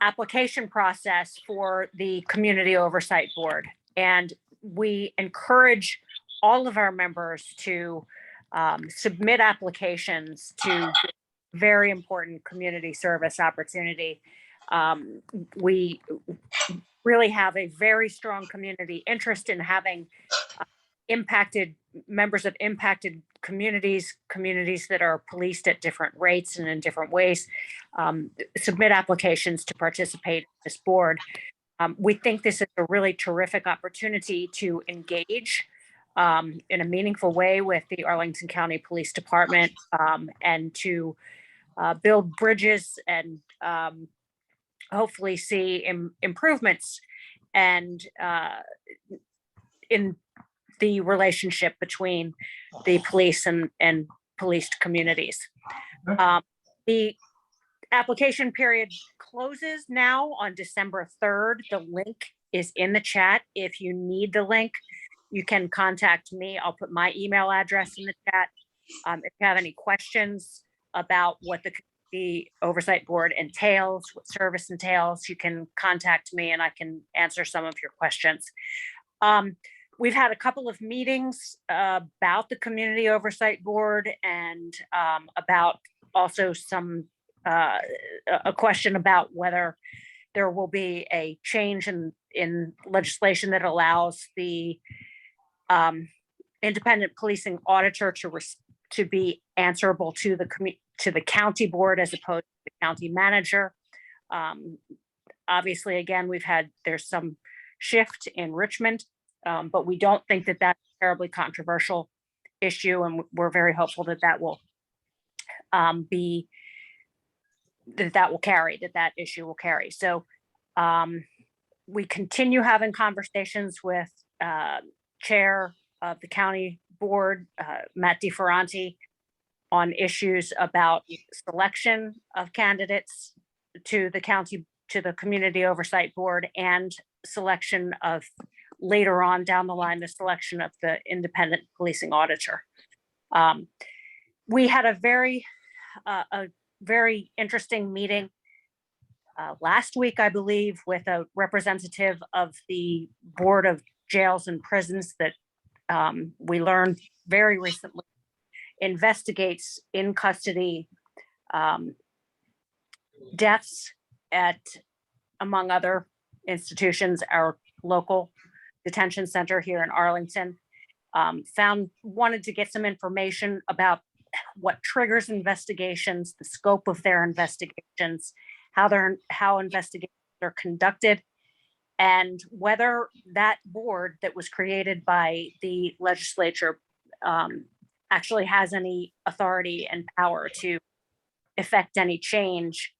application process for the Community Oversight Board. And we encourage all of our members to submit applications to very important community service opportunity. We really have a very strong community interest in having impacted members of impacted communities that are policed at different rates and in different ways, submit applications to participate in this board. We think this is a really terrific opportunity to engage in a meaningful way with the Arlington County Police Department and to build bridges and hopefully see improvements and in the relationship between the police and policed communities. The application period closes now on December 3rd. The link is in the chat. If you need the link, you can contact me. I'll put my email address in the chat. If you have any questions about what the Oversight Board entails, what service entails, you can contact me and I can answer some of your questions. We've had a couple of meetings about the Community Oversight Board and about also some a question about whether there will be a change in legislation that allows the independent policing auditor to be answerable to the county board as opposed to the county manager. Obviously, again, there's some shift in Richmond, but we don't think that that's a terribly controversial issue, and we're very hopeful that that will that issue will carry. So we continue having conversations with Chair of the County Board, Matt DeFerranti, on issues about selection of candidates to the Community Oversight Board and selection of, later on down the line, the selection of the independent policing auditor. We had a very interesting meeting last week, I believe, with a representative of the Board of Jails and Prisons that we learned very recently investigates in custody deaths at, among other institutions, our local detention center here in Arlington. Wanted to get some information about what triggers investigations, the scope of their investigations, how investigations are conducted, and whether that board that was created by the legislature actually has any authority and power to effect any change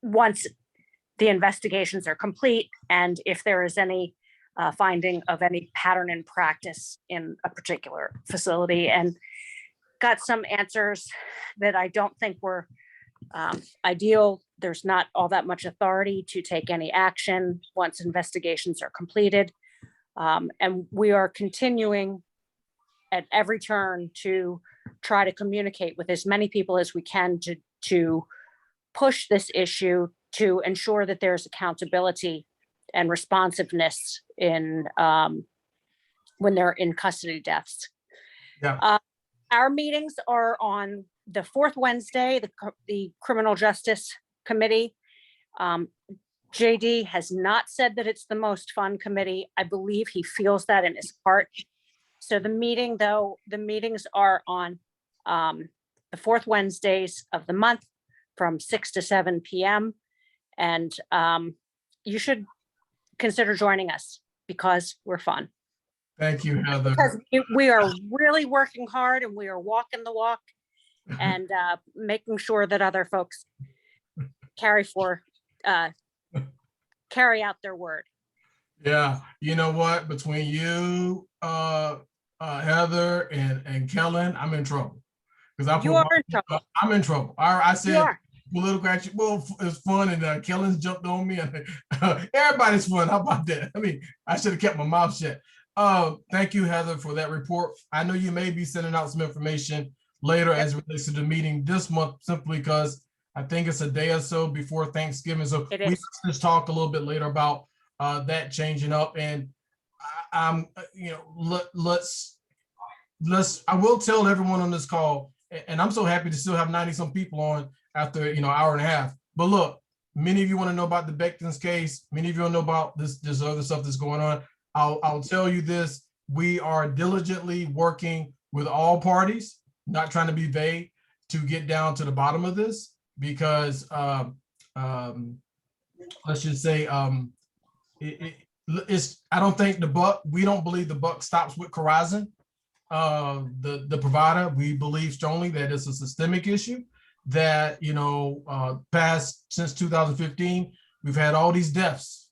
once the investigations are complete, and if there is any finding of any pattern in practice in a particular facility. And got some answers that I don't think were ideal. There's not all that much authority to take any action once investigations are completed. And we are continuing at every turn to try to communicate with as many people as we can to push this issue to ensure that there's accountability and responsiveness in when they're in custody deaths.
Yeah.
Our meetings are on the fourth Wednesday, the Criminal Justice Committee. JD has not said that it's the most fun committee. I believe he feels that in his heart. So the meetings are on the fourth Wednesdays of the month from 6 to 7 p.m. And you should consider joining us because we're fun.
Thank you, Heather.
Because we are really working hard and we are walking the walk and making sure that other folks carry out their word.
Yeah, you know what? Between you, Heather, and Kellen, I'm in trouble. Because
You are in trouble.
I'm in trouble. I said political action. Well, it's fun, and Kellen's jumped on me. Everybody's fun. How about that? I mean, I should have kept my mouth shut. Thank you, Heather, for that report. I know you may be sending out some information later as it relates to the meeting this month, simply because I think it's a day or so before Thanksgiving. So we just talk a little bit later about that changing up. And I'm, let's. I will tell everyone on this call, and I'm so happy to still have 90 some people on after hour and a half. But look, many of you want to know about the Becton's case. Many of you want to know about this other stuff that's going on. I'll tell you this: we are diligently working with all parties, not trying to be vague, to get down to the bottom of this, because let's just say it's. I don't think we don't believe the buck stops with Corizon, the provider. We believe strongly that it's a systemic issue that past since 2015 we've had all these deaths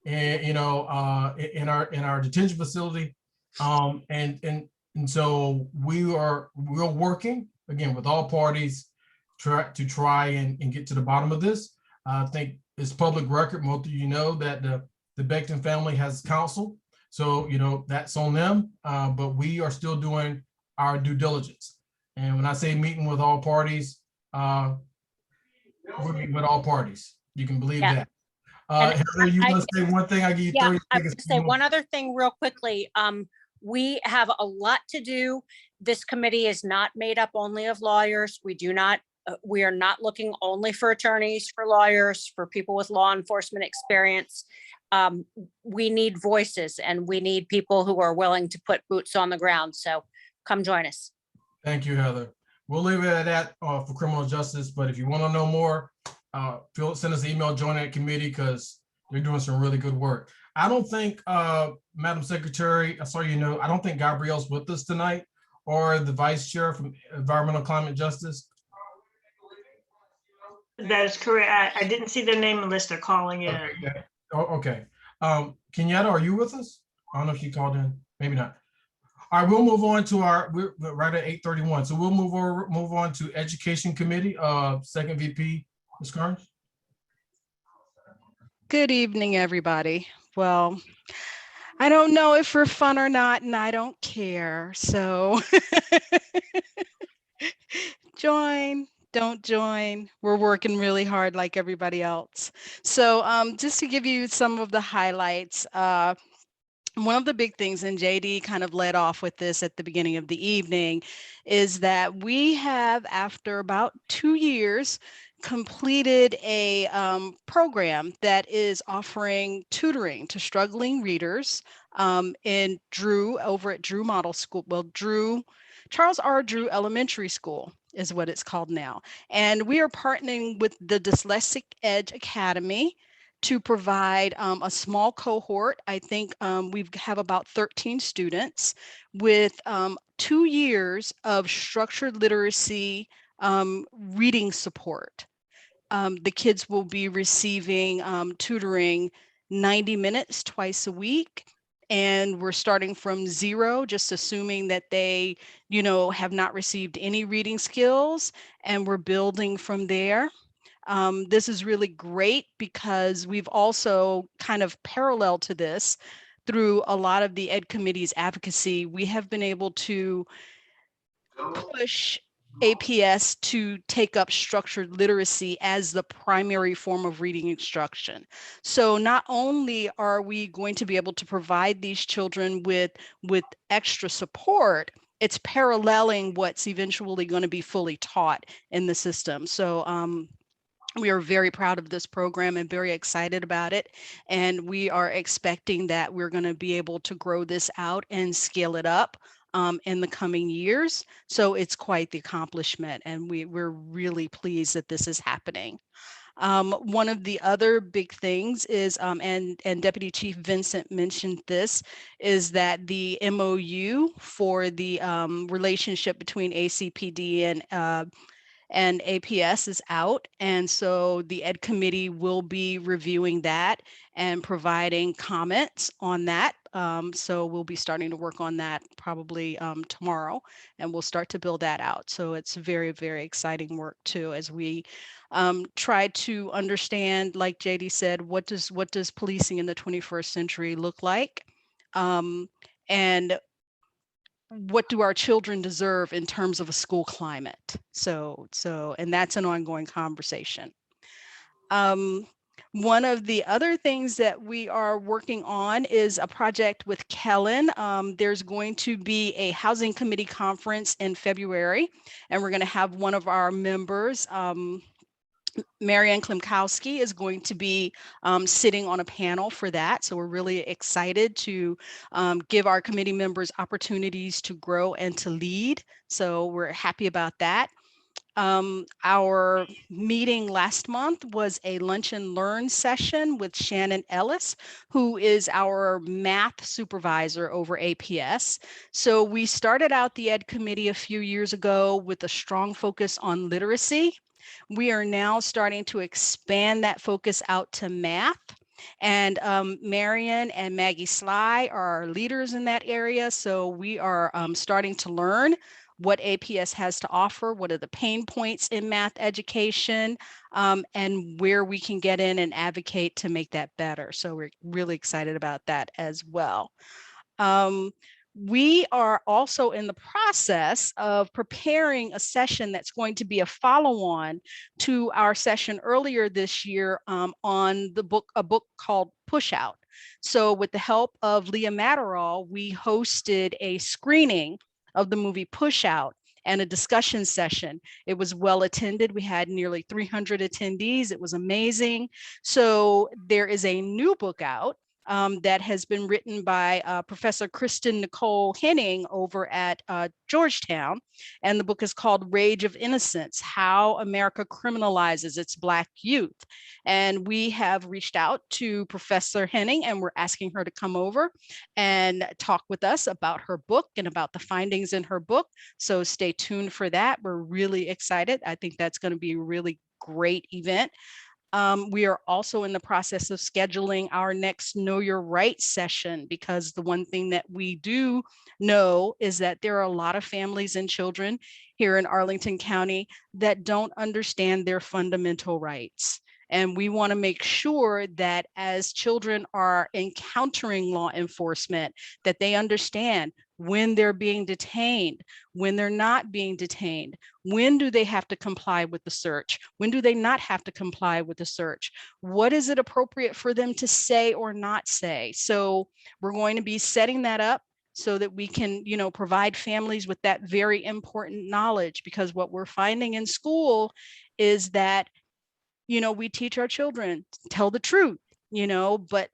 and in our detention facility. And so we're working again with all parties to try and get to the bottom of this. I think it's public record. Most of you know that the Becton family has counsel. So, that's on them, but we are still doing our due diligence. And when I say meeting with all parties, we're meeting with all parties. You can believe that. Heather, you want to say one thing? I give you 30
I
seconds.
would say one other thing real quickly. We have a lot to do. This committee is not made up only of lawyers. We are not looking only for attorneys, for lawyers, for people with law enforcement experience. We need voices, and we need people who are willing to put boots on the ground. So come join us.
Thank you, Heather. We'll leave it at that for criminal justice. But if you want to know more, send us an email, join that committee, because they're doing some really good work. I don't think, Madam Secretary, I don't think Gabrielle's with us tonight, or the Vice Chair from Environmental Climate Justice.
That is correct. I didn't see their name unless they're calling in.
Okay. Kenyatta, are you with us? I don't know if she called in. Maybe not. All right, we'll move on to we're right at 8:31. So we'll move on to Education Committee, second VP, Ms. Carnes.
Good evening, everybody. Well, I don't know if we're fun or not, and I don't care. So join, don't join. We're working really hard like everybody else. So just to give you some of the highlights, one of the big things, and JD kind of led off with this at the beginning of the evening, is that we have, after about 2 years, completed a program that is offering tutoring to struggling readers in Drew, over at Drew Model School. Well, Charles R. Drew Elementary School is what it's called now. And we are partnering with the Dyslexic Edge Academy to provide a small cohort. I think we have about 13 students with 2 years of structured literacy reading support. The kids will be receiving tutoring 90 minutes twice a week. And we're starting from 0, just assuming that they, have not received any reading skills, and we're building from there. This is really great because we've also kind of parallel to this through a lot of the Ed Committee's advocacy. We have been able to push APS to take up structured literacy as the primary form of reading instruction. So not only are we going to be able to provide these children with extra support, it's paralleling what's eventually going to be fully taught in the system. So we are very proud of this program and very excited about it. And we are expecting that we're going to be able to grow this out and scale it up in the coming years. So it's quite the accomplishment, and we're really pleased that this is happening. One of the other big things is, and Deputy Chief Vincent mentioned this, is that the MOU for the relationship between ACPD and APS is out. And so the Ed Committee will be reviewing that and providing comments on that. So we'll be starting to work on that probably tomorrow, and we'll start to build that out. So it's very, very exciting work too, as we try to understand, like JD said, what does policing in the 21st century look like? And what do our children deserve in terms of a school climate? So, and that's an ongoing conversation. One of the other things that we are working on is a project with Kellen. There's going to be a housing committee conference in February, and we're going to have one of our members, Marianne Klimkowski, is going to be sitting on a panel for that. So we're really excited to give our committee members opportunities to grow and to lead. So we're happy about that. Our meeting last month was a lunch and learn session with Shannon Ellis, who is our math supervisor over APS. So we started out the Ed Committee a few years ago with a strong focus on literacy. We are now starting to expand that focus out to math. And Marion and Maggie Sly are our leaders in that area. So we are starting to learn what APS has to offer, what are the pain points in math education, and where we can get in and advocate to make that better. So we're really excited about that as well. We are also in the process of preparing a session that's going to be a follow-on to our session earlier this year on a book called Push Out. So with the help of Leah Matterall, we hosted a screening of the movie Push Out and a discussion session. It was well attended. We had nearly 300 attendees. It was amazing. So there is a new book out that has been written by Professor Kristen Nicole Henning over at Georgetown. And the book is called Rage of Innocence: How America Criminalizes Its Black Youth. And we have reached out to Professor Henning and we're asking her to come over and talk with us about her book and about the findings in her book. So stay tuned for that. We're really excited. I think that's going to be a really great event. We are also in the process of scheduling our next Know Your Rights session, because the one thing that we do know is that there are a lot of families and children here in Arlington County that don't understand their fundamental rights. And we want to make sure that as children are encountering law enforcement, that they understand when they're being detained, when they're not being detained, when do they have to comply with the search, when do they not have to comply with the search, what is it appropriate for them to say or not say. So we're going to be setting that up so that we can, provide families with that very important knowledge, because what we're finding in school is that we teach our children to tell the truth, but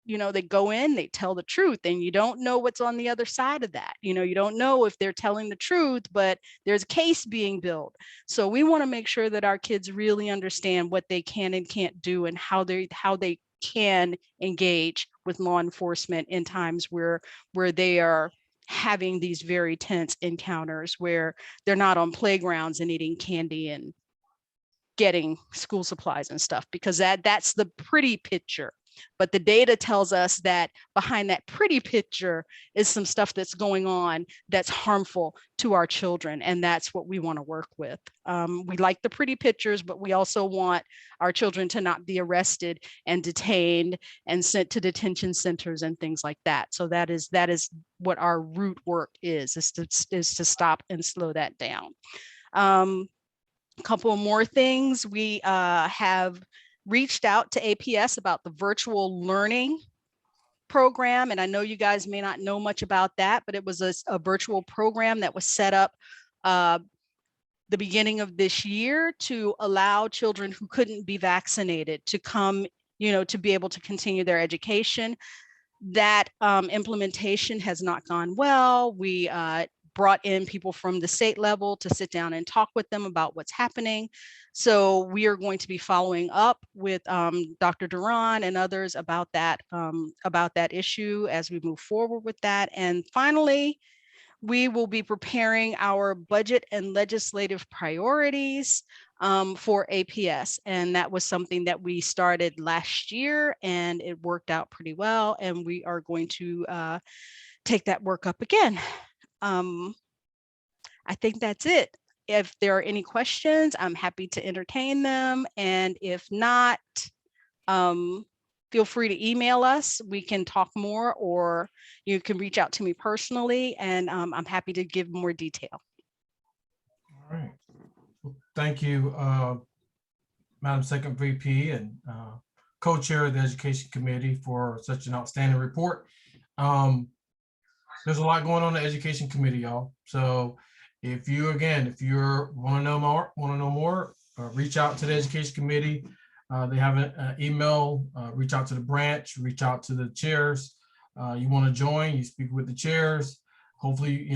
they go in, they tell the truth, and you don't know what's on the other side of that. You don't know if they're telling the truth, but there's a case being built. So we want to make sure that our kids really understand what they can and can't do, and how they can engage with law enforcement in times where they are having these very tense encounters, where they're not on playgrounds and eating candy and getting school supplies and stuff, because that's the pretty picture. But the data tells us that behind that pretty picture is some stuff that's going on that's harmful to our children. And that's what we want to work with. We like the pretty pictures, but we also want our children to not be arrested and detained and sent to detention centers and things like that. So that is what our root work is to stop and slow that down. A couple more things. We have reached out to APS about the virtual learning program. And I know you guys may not know much about that, but it was a virtual program that was set up the beginning of this year to allow children who couldn't be vaccinated to come, to be able to continue their education. That implementation has not gone well. We brought in people from the state level to sit down and talk with them about what's happening. So we are going to be following up with Dr. Duran and others about that issue as we move forward with that. And finally, we will be preparing our budget and legislative priorities for APS. And that was something that we started last year, and it worked out pretty well. And we are going to take that work up again. I think that's it. If there are any questions, I'm happy to entertain them. And if not, feel free to email us. We can talk more, or you can reach out to me personally, and I'm happy to give more detail.
All right. Well, thank you, Madam Second VP and co-chair of the Education Committee, for such an outstanding report. There's a lot going on in the Education Committee, y'all. So if you want to know more, reach out to the Education Committee. They have an email, reach out to the branch, reach out to the chairs. You want to join, you speak with the chairs. Hopefully,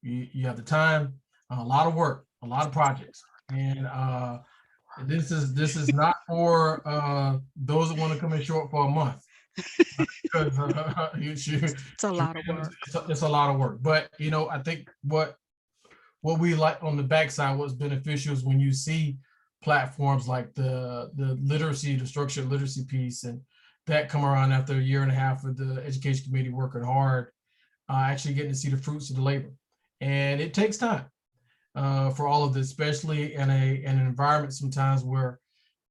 you have the time. A lot of work, a lot of projects. And this is not for those that want to come in short for a month. Because
it's a lot of work.
It's a lot of work. But I think what we like on the backside, what's beneficial, is when you see platforms like the literacy, the structured literacy piece, and that come around after a year and a half of the education committee working hard, actually getting to see the fruits of the labor. And it takes time for all of this, especially in an environment sometimes where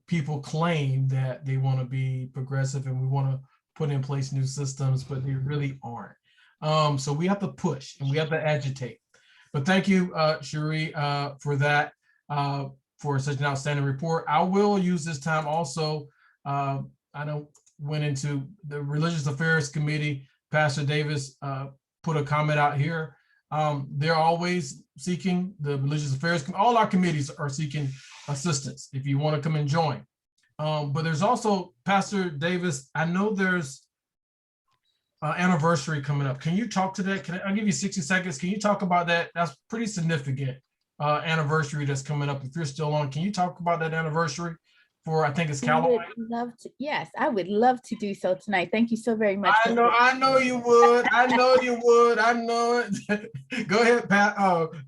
people claim that they want to be progressive and we want to put in place new systems, but they really aren't. So we have to push and we have to agitate. But thank you, Cherie, for that, for such an outstanding report. I will use this time also, I know went into the Religious Affairs Committee. Pastor Davis put a comment out here. They're always seeking, the Religious Affairs, all our committees are seeking assistance if you want to come and join. But there's also, Pastor Davis, I know there's anniversary coming up. Can you talk to that? I'll give you 60 seconds. Can you talk about that? That's pretty significant anniversary that's coming up. If you're still on, can you talk about that anniversary for, I think it's Callaway?
Yes, I would love to do so tonight. Thank you so very much.
I know you would. I know you would. I know it. Go ahead, Pat,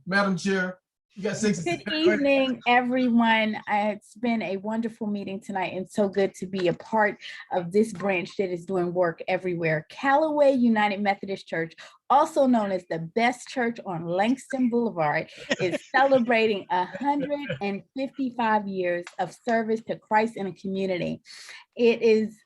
Madam Chair. You got 60 seconds.
Good evening, everyone. It's been a wonderful meeting tonight and so good to be a part of this branch that is doing work everywhere. Callaway United Methodist Church, also known as the best church on Langston Boulevard, is celebrating 155 years of service to Christ in a community. It's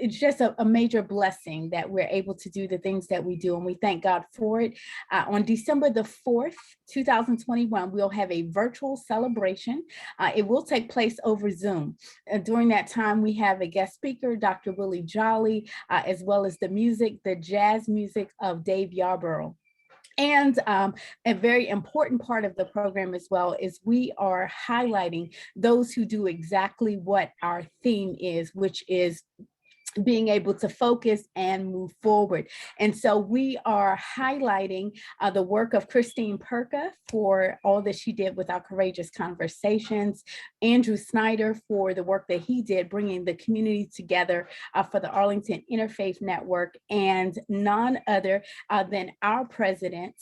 just a major blessing that we're able to do the things that we do, and we thank God for it. On December the 4th, 2021, we'll have a virtual celebration. It will take place over Zoom. During that time, we have a guest speaker, Dr. Willie Jolly, as well as the jazz music of Dave Yarborough. And a very important part of the program as well is we are highlighting those who do exactly what our theme is, which is being able to focus and move forward. And so we are highlighting the work of Christine Perka for all that she did with our Courageous Conversations, Andrew Snyder for the work that he did bringing the community together for the Arlington Interfaith Network, and none other than our president,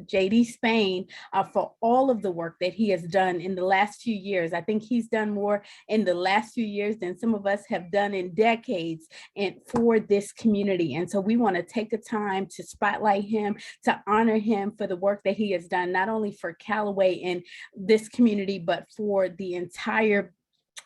J.D. Spain, for all of the work that he has done in the last few years. I think he's done more in the last few years than some of us have done in decades and for this community. And so we want to take a time to spotlight him, to honor him for the work that he has done, not only for Callaway and this community, but for the entire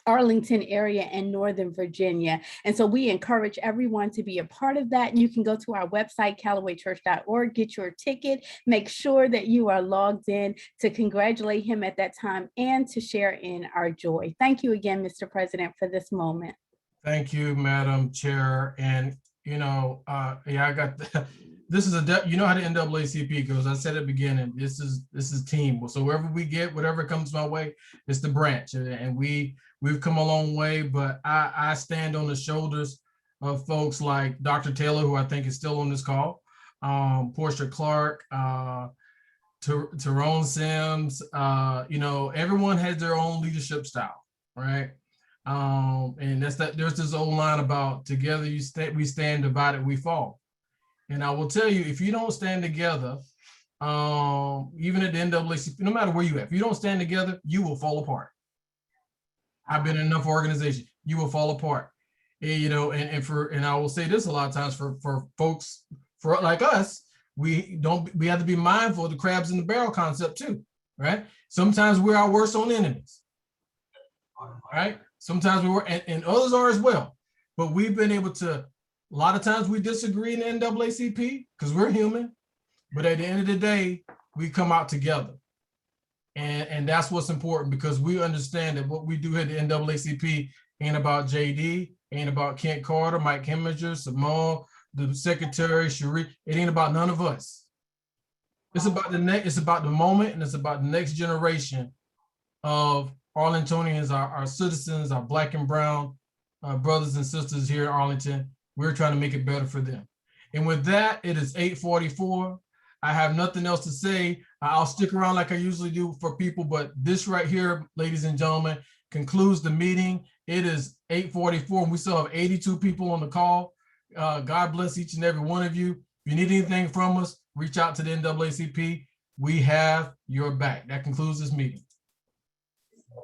Arlington area and Northern Virginia. And so we encourage everyone to be a part of that. And you can go to our website, callawaychurch.org, get your ticket, make sure that you are logged in to congratulate him at that time and to share in our joy. Thank you again, Mr. President, for this moment.
Thank you, Madam Chair. And, I got this is you know how the NAACP goes. I said at the beginning, this is team. So wherever we get, whatever comes my way, it's the branch. And we've come a long way, but I stand on the shoulders of folks like Dr. Taylor, who I think is still on this call, Portia Clark, Tyrone Sims, everyone has their own leadership style, right? And there's this old line about together we stand, divided we fall. And I will tell you, if you don't stand together, even at the NAACP, no matter where you at, if you don't stand together, you will fall apart. I've been in enough organizations, you will fall apart. And I will say this a lot of times for folks like us, we have to be mindful of the crabs in the barrel concept too, right? Sometimes we're our worst own enemies, right? Sometimes we were, and others are as well. But we've been able to, a lot of times we disagree in the NAACP because we're human, but at the end of the day, we come out together. And that's what's important, because we understand that what we do here at the NAACP ain't about JD, ain't about Kent Carter, Mike Hemminger, Simone, the secretary, Cherie. It ain't about none of us. It's about it's about the moment, and it's about the next generation of Arlingtonians, our citizens, our Black and brown brothers and sisters here in Arlington. We're trying to make it better for them. And with that, it is 8:44. I have nothing else to say. I'll stick around like I usually do for people, but this right here, ladies and gentlemen, concludes the meeting. It is 8:44 and we still have 82 people on the call. God bless each and every one of you. If you need anything from us, reach out to the NAACP. We have your back. That concludes this meeting.